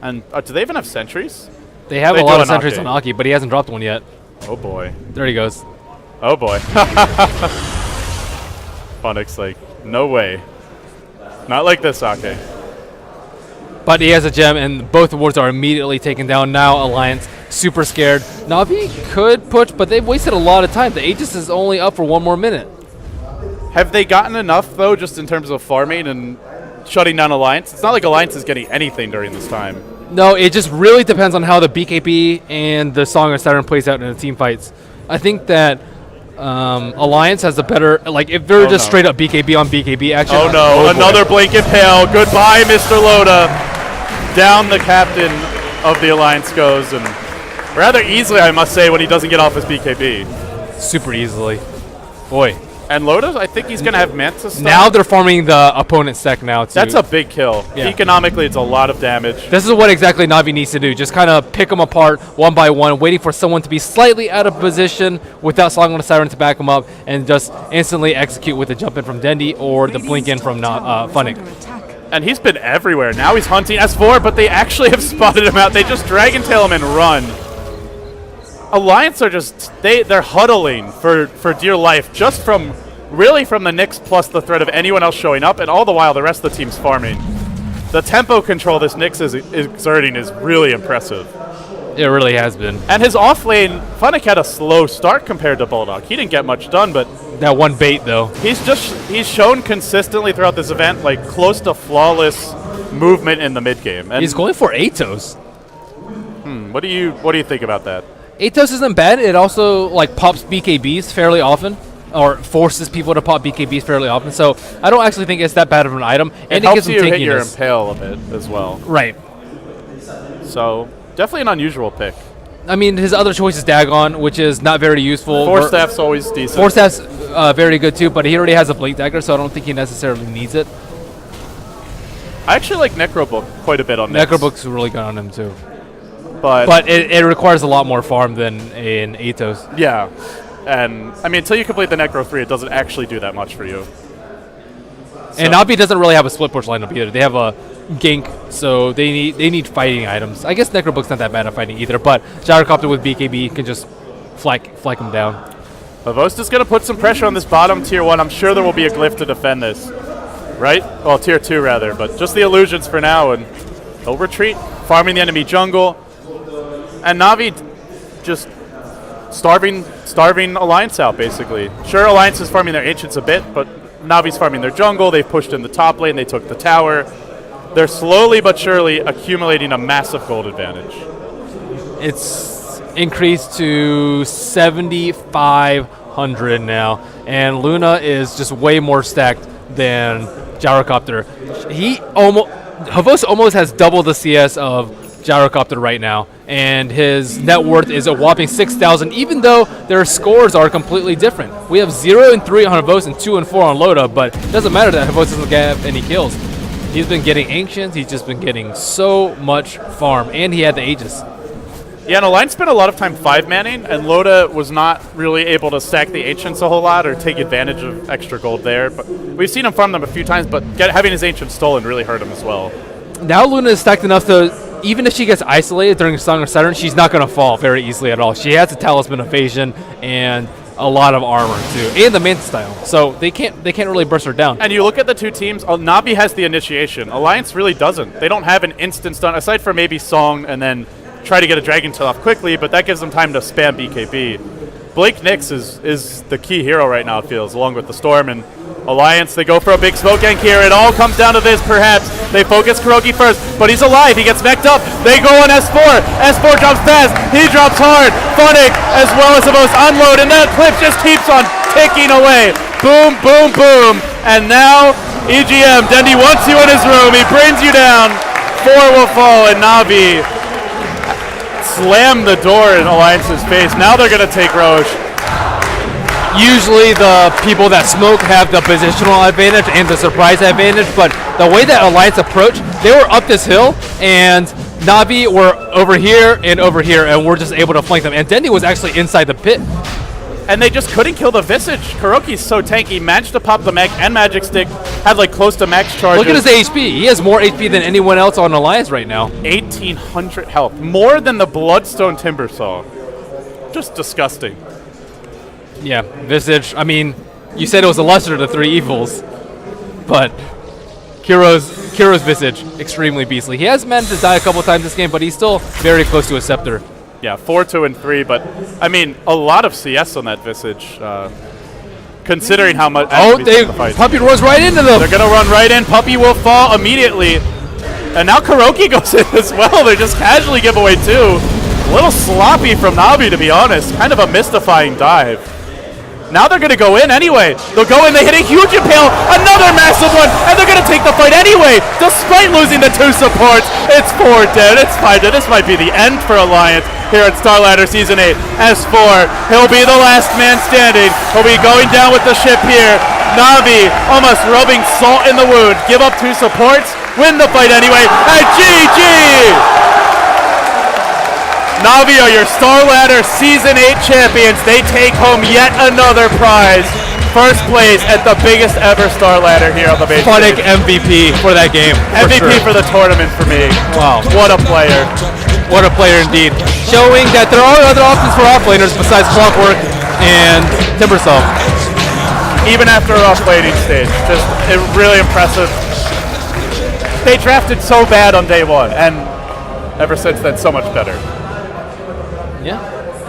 And do they even have sentries? They have a lot of sentries on Aki, but he hasn't dropped one yet. Oh boy. There he goes. Oh boy. Funix like, no way. Not like this, Ake. But he has a gem, and both wards are immediately taken down. Now Alliance super scared. Na'Vi could push, but they've wasted a lot of time. The Aegis is only up for one more minute. Have they gotten enough, though, just in terms of farming and shutting down Alliance? It's not like Alliance is getting anything during this time. No, it just really depends on how the BKB and the Song of Saturn plays out in the team fights. I think that Alliance has a better, like, if they're just straight up BKB on BKB action. Oh no, another Blink Impale. Goodbye, Mr. Loda. Down the captain of the Alliance goes, and rather easily, I must say, when he doesn't get off his BKB. Super easily. Boy. And Loda, I think he's going to have Manta stuff. Now they're farming the opponent's deck now, too. That's a big kill. Yeah. Economically, it's a lot of damage. This is what exactly Na'Vi needs to do. Just kind of pick them apart one by one, waiting for someone to be slightly out of position without Song on the Siren to back them up, and just instantly execute with the jump in from Dendi or the blink in from Funnick. And he's been everywhere. Now he's hunting S4, but they actually have spotted him out. They just Dragon Tail him and run. Alliance are just, they're huddling for dear life, just from the Nyx plus the threat of anyone else showing up, and all the while the rest of the team's farming. The tempo control this Nyx is exerting is really impressive. It really has been. And his off lane, Funnick had a slow start compared to Bulldog. He didn't get much done, but that one bait though. He's shown consistently throughout this event like close to flawless movement in the mid game. And he's going for Atos. What do you think about that? Atos isn't bad. It also like pops BKBs fairly often, or forces people to pop BKBs fairly often. So I don't actually think it's that bad of an item. And it helps gives you them hit your tankiness. Impale a bit as well. Right. So definitely an unusual pick. I mean, his other choice is Dagon, which is not very useful. Force Staff's always decent. Force Staff's very good too, but he already has a Blink Dagger, so I don't think he necessarily needs it. I actually like Necrobook quite a bit on this. Necrobook's really good on him too. But it requires a lot more farm than in Atos. yeah. And, I mean, until you complete the Necro 3, it doesn't actually do that much for you. And Navi doesn't really have a split push lineup either. They have a gank, so they need fighting items. I guess Necrobook's not that bad at fighting either, but Gyrocopter with BKB can just flak him down. Avosta's going to put some pressure on this bottom tier 1. I'm sure there will be a glyph to defend this. Right? Well, tier 2 rather, but just the illusions for now, and he'll retreat, farming the enemy jungle. And Navi just starving Alliance out, basically. Sure, Alliance is farming their Ancients a bit, but Navi's farming their jungle. They've pushed in the top lane. They took the tower. They're slowly but surely accumulating a massive gold advantage. It's increased to 7,500 now, and Luna is just way more stacked than Gyrocopter. Havosa almost has double the CS of Gyrocopter right now, and his net worth is a whopping 6,000, even though their scores are completely different. We have 0 and 3 on Havosa and 2 and 4 on Loda, but it doesn't matter that Havosa doesn't get any kills. He's been getting Ancients, he's just been getting so much farm, and he had the Aegis. Yeah, and Alliance spent a lot of time 5-manning, and Loda was not really able to stack the Ancients a whole lot or take advantage of extra gold there. But we've seen him farm them a few times, but having his Ancients stolen really hurt him as well. Now Luna is stacked enough to, even if she gets isolated during Song of Saturn, she's not going to fall very easily at all. She has a Talisman Evasion and a lot of armor too, and the Manta Style, so they can't really burst her down. And you look at the two teams, Navi has the initiation. Alliance really doesn't. They don't have an instant stun, aside from maybe Song and then try to get a Dragon Tail off quickly, but that gives them time to spam BKB. Blake Nyx is the key hero right now, it feels, along with the Storm. And Alliance, they go for a big smoke gank here. It all comes down to this, perhaps. They focus Kuroki first, but he's alive. He gets mech'd up. They go on S4. S4 drops fast. He drops hard. Funnick, as well as the most unload, and that clip just keeps on ticking away. Boom, boom, boom. And now, EGM, Dendi wants you in his room. He brings you down. 4 will fall, and Navi slam the door in Alliance's face. Now they're going to take Roche. Usually the people that smoke have the positional advantage and the surprise advantage, but the way that Alliance approached, they were up this hill, and Navi were over here, and we're just able to flank them. And Dendi was actually inside the pit. And they just couldn't kill the Visage. Kuroki's so tanky, managed to pop the mech and Magic Stick, had like close to max charges. Look at his HP. He has more HP than anyone else on Alliance right now. 1,800 health. More than the Bloodstone Timbersaw. Just disgusting. Yeah, Visage. I mean, you said it was a lesser of the 3 evils, but Kiro's Visage, extremely beastly. He has managed to die a couple times this game, but he's still very close to a Scepter. Yeah, 4, 2, and 3, but I mean, a lot of CS on that Visage, considering how much. Puppey runs right into them. They're gonna run right in. Puppey will fall immediately, and now Kuroki goes in as well. They just casually give away 2. A little sloppy from Navi, to be honest. Kind of a mystifying dive. Now they're going to go in anyway. They'll go in, they hit a huge impale, another massive one, and they're going to take the fight anyway, despite losing the 2 supports. It's 4 dead, it's 5 dead. This might be the end for Alliance here at Starladder Season 8. S4, he'll be the last man standing. He'll be going down with the ship here. Navi almost rubbing salt in the wound. Give up 2 supports, win the fight anyway, and GG! Navi are your Starladder Season 8 champions. They take home yet another prize. First place at the biggest ever Starladder here on the base. Funnick MVP for that game. MVP for the tournament for me. Wow. What a player. What a player indeed. Showing that there are other options for offlaners besides Clockwork and Timbersaw. Even after a rough laning stage. Just really impressive. They drafted so bad on day 1, and ever since then, so much better. Yeah.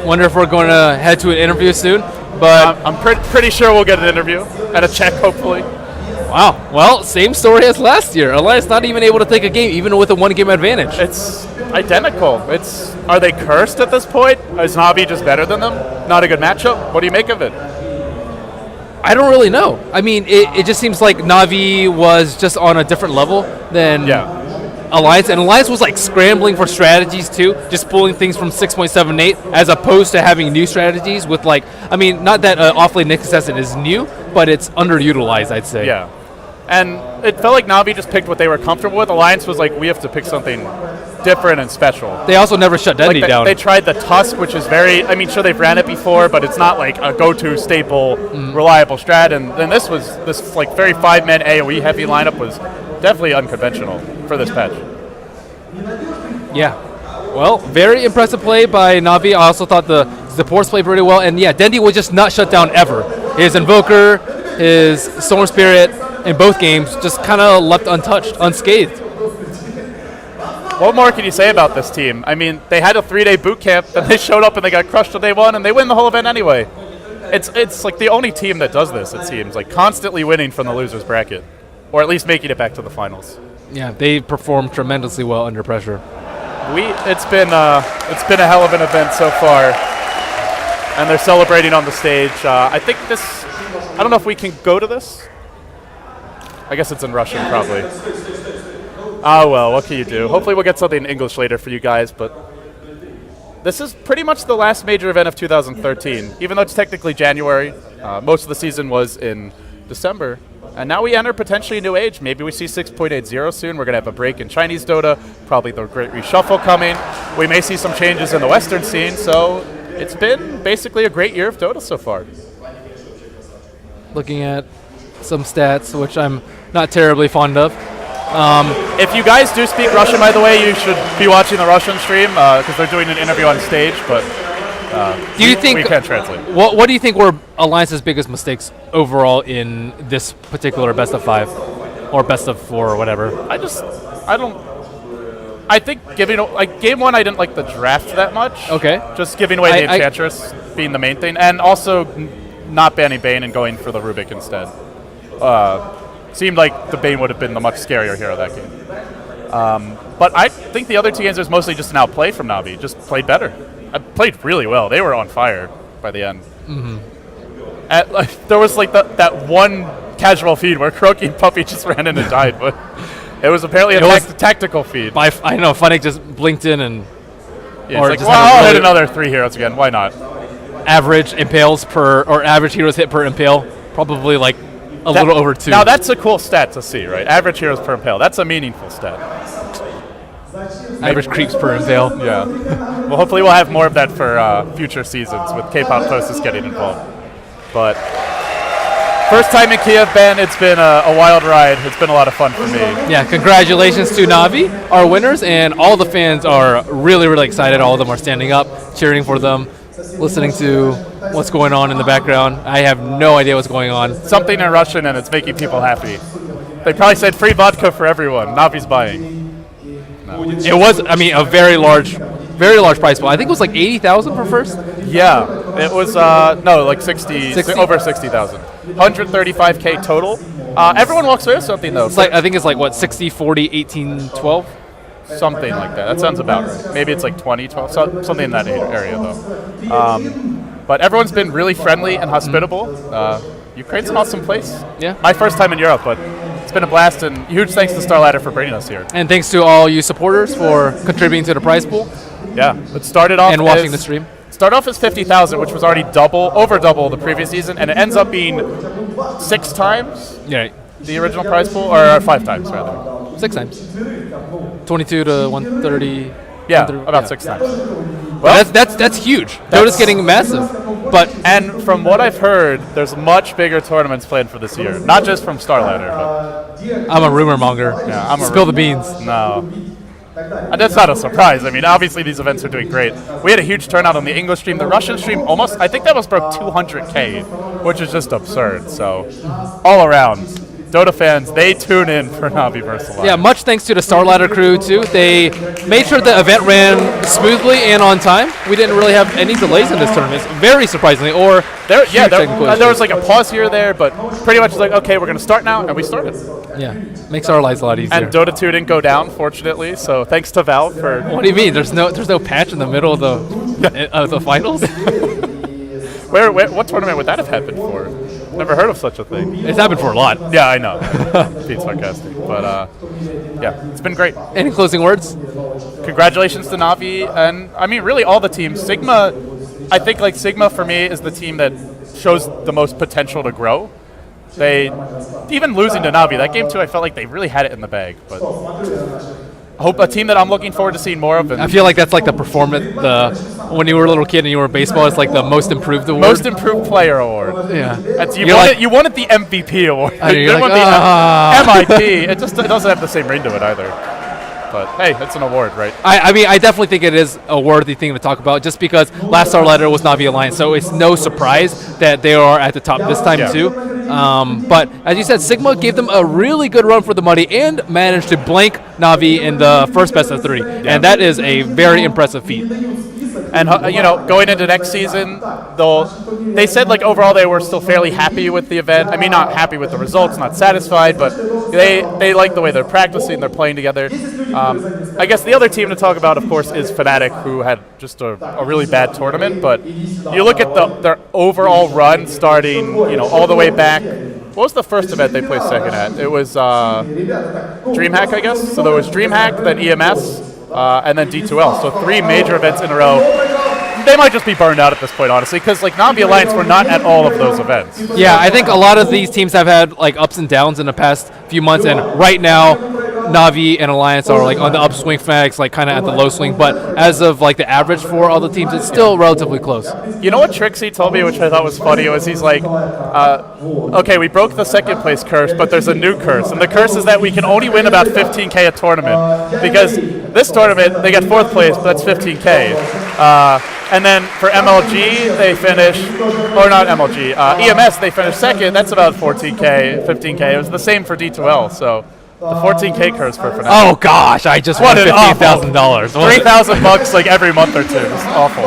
Wonder if we're going to head to an interview soon, but I'm pretty sure we'll get an interview and a check, hopefully. Wow. Well, same story as last year. Alliance not even able to take a game, even with a 1-game advantage. It's identical. Are they cursed at this point? Is Navi just better than them? Not a good matchup? What do you make of it? I don't really know. I mean, it just seems like Navi was just on a different level than Alliance, and Alliance was like scrambling for strategies too, just pulling things from 6.78 as opposed to having new strategies with like, I mean, not that Off-Lane Nix Assassin is new, but it's underutilized, I'd say. Yeah. And it felt like Na'Vi just picked what they were comfortable with. Alliance was like, we have to pick something different and special. They also never shut Dendy down. They tried the Tusk, which is very, I mean, sure, they've ran it before, but it's not like a go-to staple, reliable strat. And then this like very 5-man AoE heavy lineup was definitely unconventional for this patch. Yeah. Well, very impressive play by Na'Vi. I also thought the supports played pretty well. And yeah, Dendy was just not shut down ever. His Invoker, his Storm Spirit, in both games, just kind of left untouched, unscathed. What more can you say about this team? I mean, they had a 3-day boot camp, then they showed up and they got crushed on day 1, and they win the whole event anyway. It's like the only team that does this, it seems, like constantly winning from the losers bracket, or at least making it back to the finals. Yeah, they performed tremendously well under pressure. It's been a hell of an event so far, and they're celebrating on the stage. I think this, I don't know if we can go to this. I guess it's in Russian, probably. Ah, well, what can you do? Hopefully we'll get something in English later for you guys, but this is pretty much the last major event of 2013. Even though it's technically January, most of the season was in December, and now we enter potentially a new age. Maybe we see 6.80 soon. We're going to have a break in Chinese Dota, probably the Great Reshuffle coming. We may see some changes in the Western scene, so it's been basically a great year of Dota so far. Looking at some stats, which I'm not terribly fond of. If you guys do speak Russian, by the way, you should be watching the Russian stream because they're doing an interview on stage. But do you think we can't translate? What do you think were Alliance's biggest mistakes overall in this particular best of 5 or best of 4 or whatever? I think giving like game 1, I didn't like the draft that much. Okay. Just giving away the Enchantress being the main thing, and also not banning Bane and going for the Rubik instead. Seemed like the Bane would have been the much scarier hero that game. But I think the other two games was mostly just an outplay from Na'Vi. Just played better. I played really well. They were on fire by the end. There was like that one casual feed where Croaky and Puppy just ran in and died, but it was apparently a tactical feed. I know, Funnick just blinked in and... Yeah, or it's like, well, I'll hit another 3 heroes again. Why not? Average impales per, or average heroes hit per impale, probably like a little over 2. Now that's a cool stat to see, right? Average heroes per impale. That's a meaningful stat. Average creeps per impale. Yeah. Well, hopefully we'll have more of that for future seasons with K-pop Tosis getting involved. But first time in Kiev, Ben, it's been a wild ride. It's been a lot of fun for me. Yeah, congratulations to Na'Vi, our winners, and all the fans are really, really excited. All of them are standing up, cheering for them, listening to what's going on in the background. I have no idea what's going on. Something in Russian, and it's making people happy. They probably said free vodka for everyone. Na'Vi's buying. No. It was, I mean, a very large prize pool. I think it was like 80,000 for first. Yeah, it was no, like 60? Over 60,000. 135K total. Everyone walks away with something though. It's like, I think it's like what, 60, 40, 18, 12. Something like that. That sounds about right. Maybe it's like 20, 12, something in that area though. But everyone's been really friendly and hospitable. Ukraine's an awesome place. Yeah. My first time in Europe, but it's been a blast, and huge thanks to Starladder for bringing us here. And thanks to all you supporters for contributing to the prize pool. Yeah, it started off and watching the stream. Started off as 50,000, which was already over double the previous season, and it ends up being 6 times the original prize pool, or 5 times rather. 6 times. 22 to 130. Yeah, about 6 times. Well, that's huge. Dota's getting massive. And from what I've heard, there's much bigger tournaments planned for this year. Not just from Starladder, but I'm a rumor monger. Yeah, Spill the beans. No. And that's not a surprise. I mean, obviously these events are doing great. We had a huge turnout on the English stream. The Russian stream I think that was broke 200K, which is just absurd. So, all around, Dota fans, they tune in for Na'Vi vs. Alliance. Yeah, much thanks to the Starladder crew, too. They made sure the event ran smoothly and on time. We didn't really have any delays in this tournament, very surprisingly, or there was like a pause here or there, but pretty much like, okay, we're going to start now, and we started. Yeah, makes our lives a lot easier. And Dota 2 didn't go down, fortunately, so thanks to Valve for... What do you mean? There's no patch in the middle of the finals? What tournament would that have happened for? Never heard of such a thing. It's happened for a lot. Yeah, I know. Being sarcastic. But, yeah, it's been great. Any closing words? Congratulations to Navi, and, I mean, really all the teams. Sigma, I think, like, Sigma, for me, is the team that shows the most potential to grow. Even losing to Navi, that game, too, I felt like they really had it in the bag. But I hope a team that I'm looking forward to seeing more of. I feel like that's like the performance, when you were a little kid and you were in baseball, it's like the most improved award. Most improved player award. Yeah. You wanted the MVP award. You you're wanted like, the MIP. It doesn't have the same ring to it either. But hey, it's an award, right? I mean, I definitely think it is a worthy thing to talk about, just because last Starladder was Navi Alliance, so it's no surprise that they are at the top this time too. But as you said, Sigma gave them a really good run for the money and managed to blank Navi in the first best of 3, and that is a very impressive feat. And going into next season, they said like overall they were still fairly happy with the event. I mean, not happy with the results, not satisfied, but they like the way they're practicing, they're playing together. I guess the other team to talk about, of course, is Fnatic, who had just a really bad tournament. But you look at their overall run, starting all the way back. What was the first event they placed second at? It was DreamHack, I guess. So there was DreamHack, then EMS. And then D2L. So 3 major events in a row. They might just be burned out at this point, honestly, because like Navi Alliance were not at all of those events. Yeah, I think a lot of these teams have had like ups and downs in the past few months, and right now Navi and Alliance are like on the upswing, Fnatic's like kind of at the low swing, but as of like the average for all the teams, it's still relatively close. You know what Trixie told me, which I thought was funny, was he's like, okay, we broke the second place curse, but there's a new curse, and the curse is that we can only win about 15K a tournament, because this tournament, they get 4th place, but that's 15K. And then for MLG, they finish, or not MLG, EMS, they finish second, that's about 14K, 15K. It was the same for D2L, so the 14K curse for Fnatic. Oh gosh, I just won $15,000. $3,000 like every month or two. It's awful.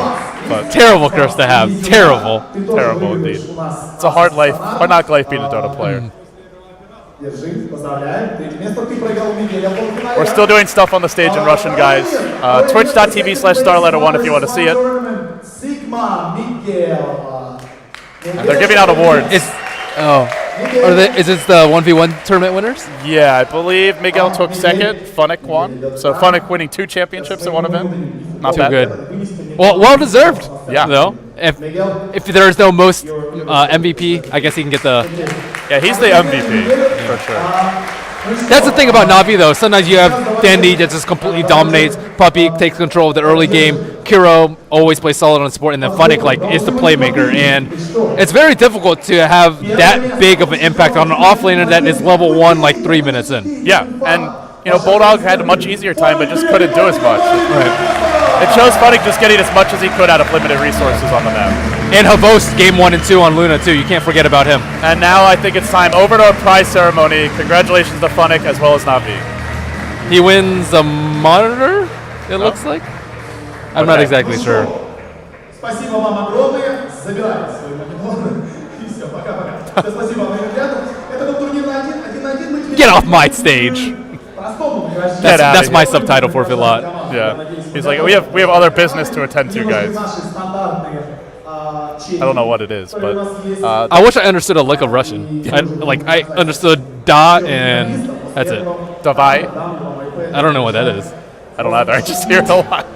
But terrible curse to have. Terrible. Terrible indeed. It's a hard knock life being a Dota player. We're still doing stuff on the stage in Russian, guys. Twitch.tv/Starladder1 if you want to see it. And they're giving out awards. Is this the 1v1 tournament winners? Yeah, I believe Miguel took second, Fnatic won. So Fnatic winning 2 championships in one event. Not bad. Good. Well deserved. Yeah. Though. If there's no most MVP, I guess he can get the... Yeah, he's the MVP, for sure. That's the thing about Navi, though. Sometimes you have Dandy that just completely dominates. Puppy takes control of the early game. Kiro always plays solid on support, and then Fnatic is the playmaker. And it's very difficult to have that big of an impact on an offlaner that is level 1 like 3 minutes in. Yeah, and Bulldog had a much easier time, but just couldn't do as much. Right. It shows Fnatic just getting as much as he could out of limited resources on the map. And Havos game 1 and 2 on Luna too. You can't forget about him. And now I think it's time over to our prize ceremony. Congratulations to Fnatic as well as Navi. He wins a monitor, it looks like. I'm not exactly sure. Get off my stage. That's my subtitle for Villat. Yeah. He's like, we have other business to attend to, guys. I don't know what it is, but I wish I understood a lick of Russian. I understood da and that's it. Davai? I don't know what that is. I don't either. I just hear it a lot.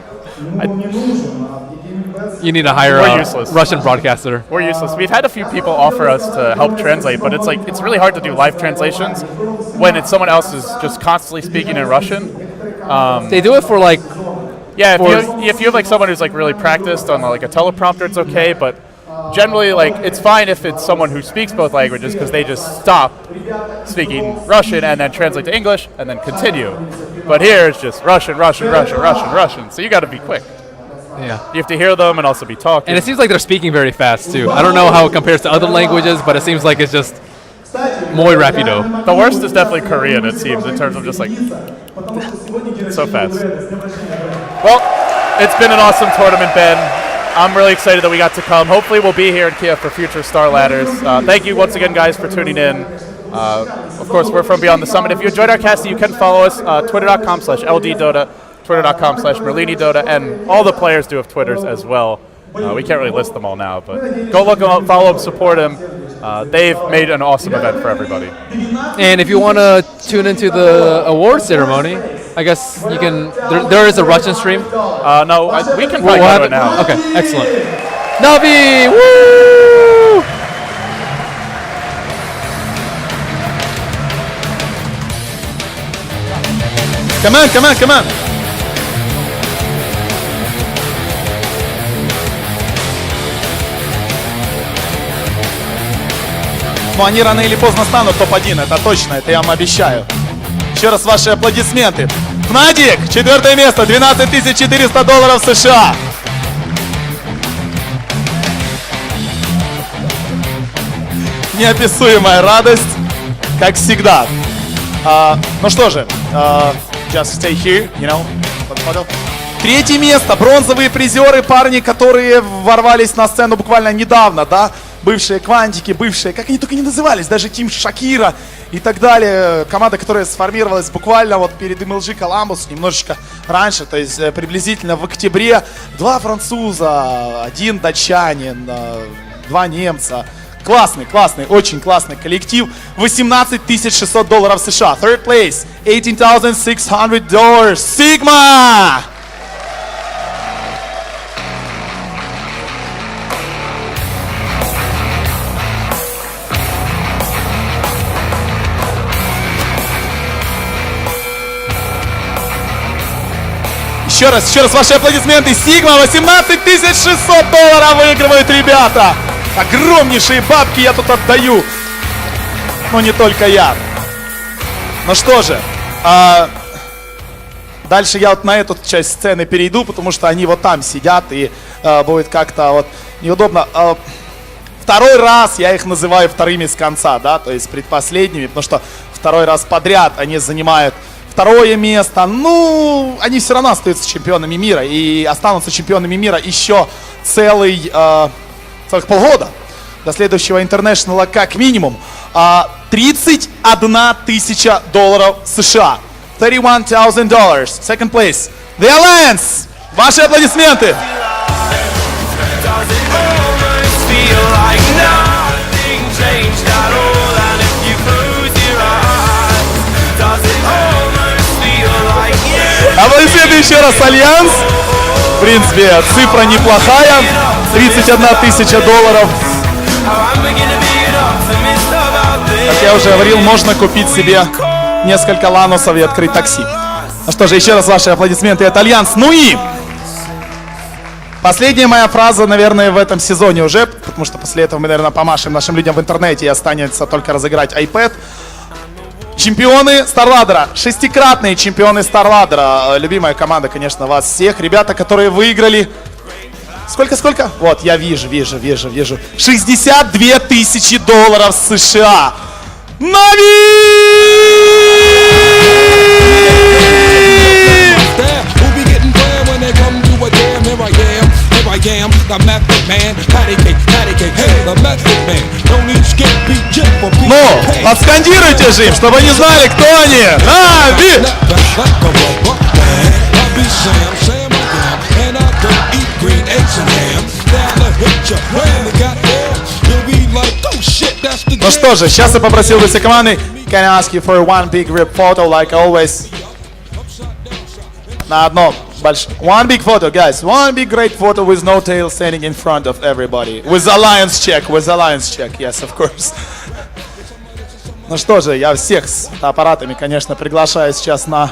You need to hire a Russian broadcaster. We're useless. We've had a few people offer us to help translate, but it's really hard to do live translations when it's someone else who's just constantly speaking in Russian. They do it for like... Yeah, if you have like someone who's like really practiced on like a teleprompter, it's okay, but generally like it's fine if it's someone who speaks both languages because they just stop speaking Russian and then translate to English and then continue. But here it's just Russian, so you got to be quick. Yeah. You have to hear them and also be talking. And it seems like they're speaking very fast too. I don't know how it compares to other languages, but it seems like it's just muy rapido. The worst is definitely Korean, it seems, in terms of just like so fast. Well, it's been an awesome tournament, Ben. I'm really excited that we got to come. Hopefully we'll be here in Kiev for future Star Ladders. Thank you once again, guys, for tuning in. Of course, we're from Beyond the Summit. If you enjoyed our cast, you can follow us, twitter.com/LDDota, twitter.com/MerliniDota, and all the players do have Twitters as well. We can't really list them all now, but go look them up, follow them, support them. they've made an awesome event for everybody. And if you want to tune into the award ceremony, I guess you can. There is a Russian stream. No, we can probably go to it now. Okay, excellent. Navi, woo! Come on, come on, come on. Но они рано или поздно станут топ-1, это точно, это я вам обещаю. Еще раз ваши аплодисменты. Фнатик, 4 место, $12 400 США. Неописуемая радость, как всегда. Ну что же, just stay here, you know. Третье место, бронзовые призеры, парни, которые ворвались на сцену буквально недавно, да? Бывшие Квантики, бывшие, как они только не назывались, даже Тим Шакира и так далее. Команда, которая сформировалась буквально вот перед MLG Columbus, немножечко раньше, то есть приблизительно в октябре. 2 француза, 1 датчанин, 2 немца. Классный, классный, очень классный коллектив. $18 600 США. Third place, $18 600. Sigma! Еще раз ваши аплодисменты. Сигма, $18 600 выигрывают ребята. Огромнейшие бабки я тут отдаю. Но не только я. Ну что же, дальше я вот на эту часть сцены перейду, потому что они вот там сидят и будет как-то вот неудобно. Второй раз я их называю вторыми с конца, да, то есть предпоследними, потому что второй раз подряд они занимают второе место. Ну, они все равно остаются чемпионами мира и останутся чемпионами мира еще целых полгода. До следующего интернешнала как минимум. $31 000 США. $31,000. Second place. The Alliance. Ваши аплодисменты. Аплодисменты еще раз, Альянс. В принципе, цифра неплохая. $31 000. Как я уже говорил, можно купить себе несколько ланусов и открыть такси. Ну что же, еще раз ваши аплодисменты от Альянс. Ну и последняя моя фраза, наверное, в этом сезоне уже, потому что после этого мы, наверное, помашем нашим людям в интернете и останется только разыграть iPad. Чемпионы Старладдера, 6-кратные чемпионы Старладдера. Любимая команда, конечно, вас всех. Ребята, которые выиграли... Сколько? Вот, я вижу. $62 000 США. Нави! Ну, отскандируйте же им, чтобы они знали, кто они. Нави! Ну что же, сейчас я попросил бы все команды. Can I ask you for one big group photo, like always? На одно большое. One big photo, guys. One big great photo with no tail standing in front of everybody. With Alliance check, yes, of course. Ну что же, я всех с аппаратами, конечно, приглашаю сейчас на...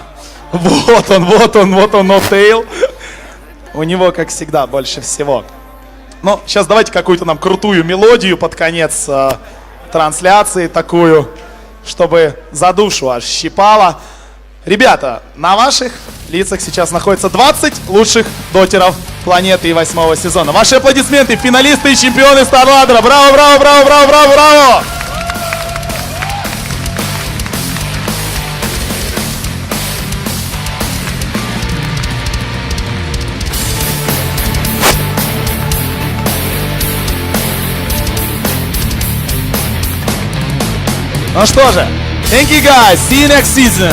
Вот он, no tail. У него, как всегда, больше всего. Ну, сейчас давайте какую-то нам крутую мелодию под конец трансляции такую, чтобы за душу аж щипало. Ребята, на ваших лицах сейчас находятся 20 лучших дотеров планеты и 8-го сезона. Ваши аплодисменты, финалисты и чемпионы Старладдера. Браво, браво, браво, браво, браво, браво! Ну что же, thank you guys, see you next season.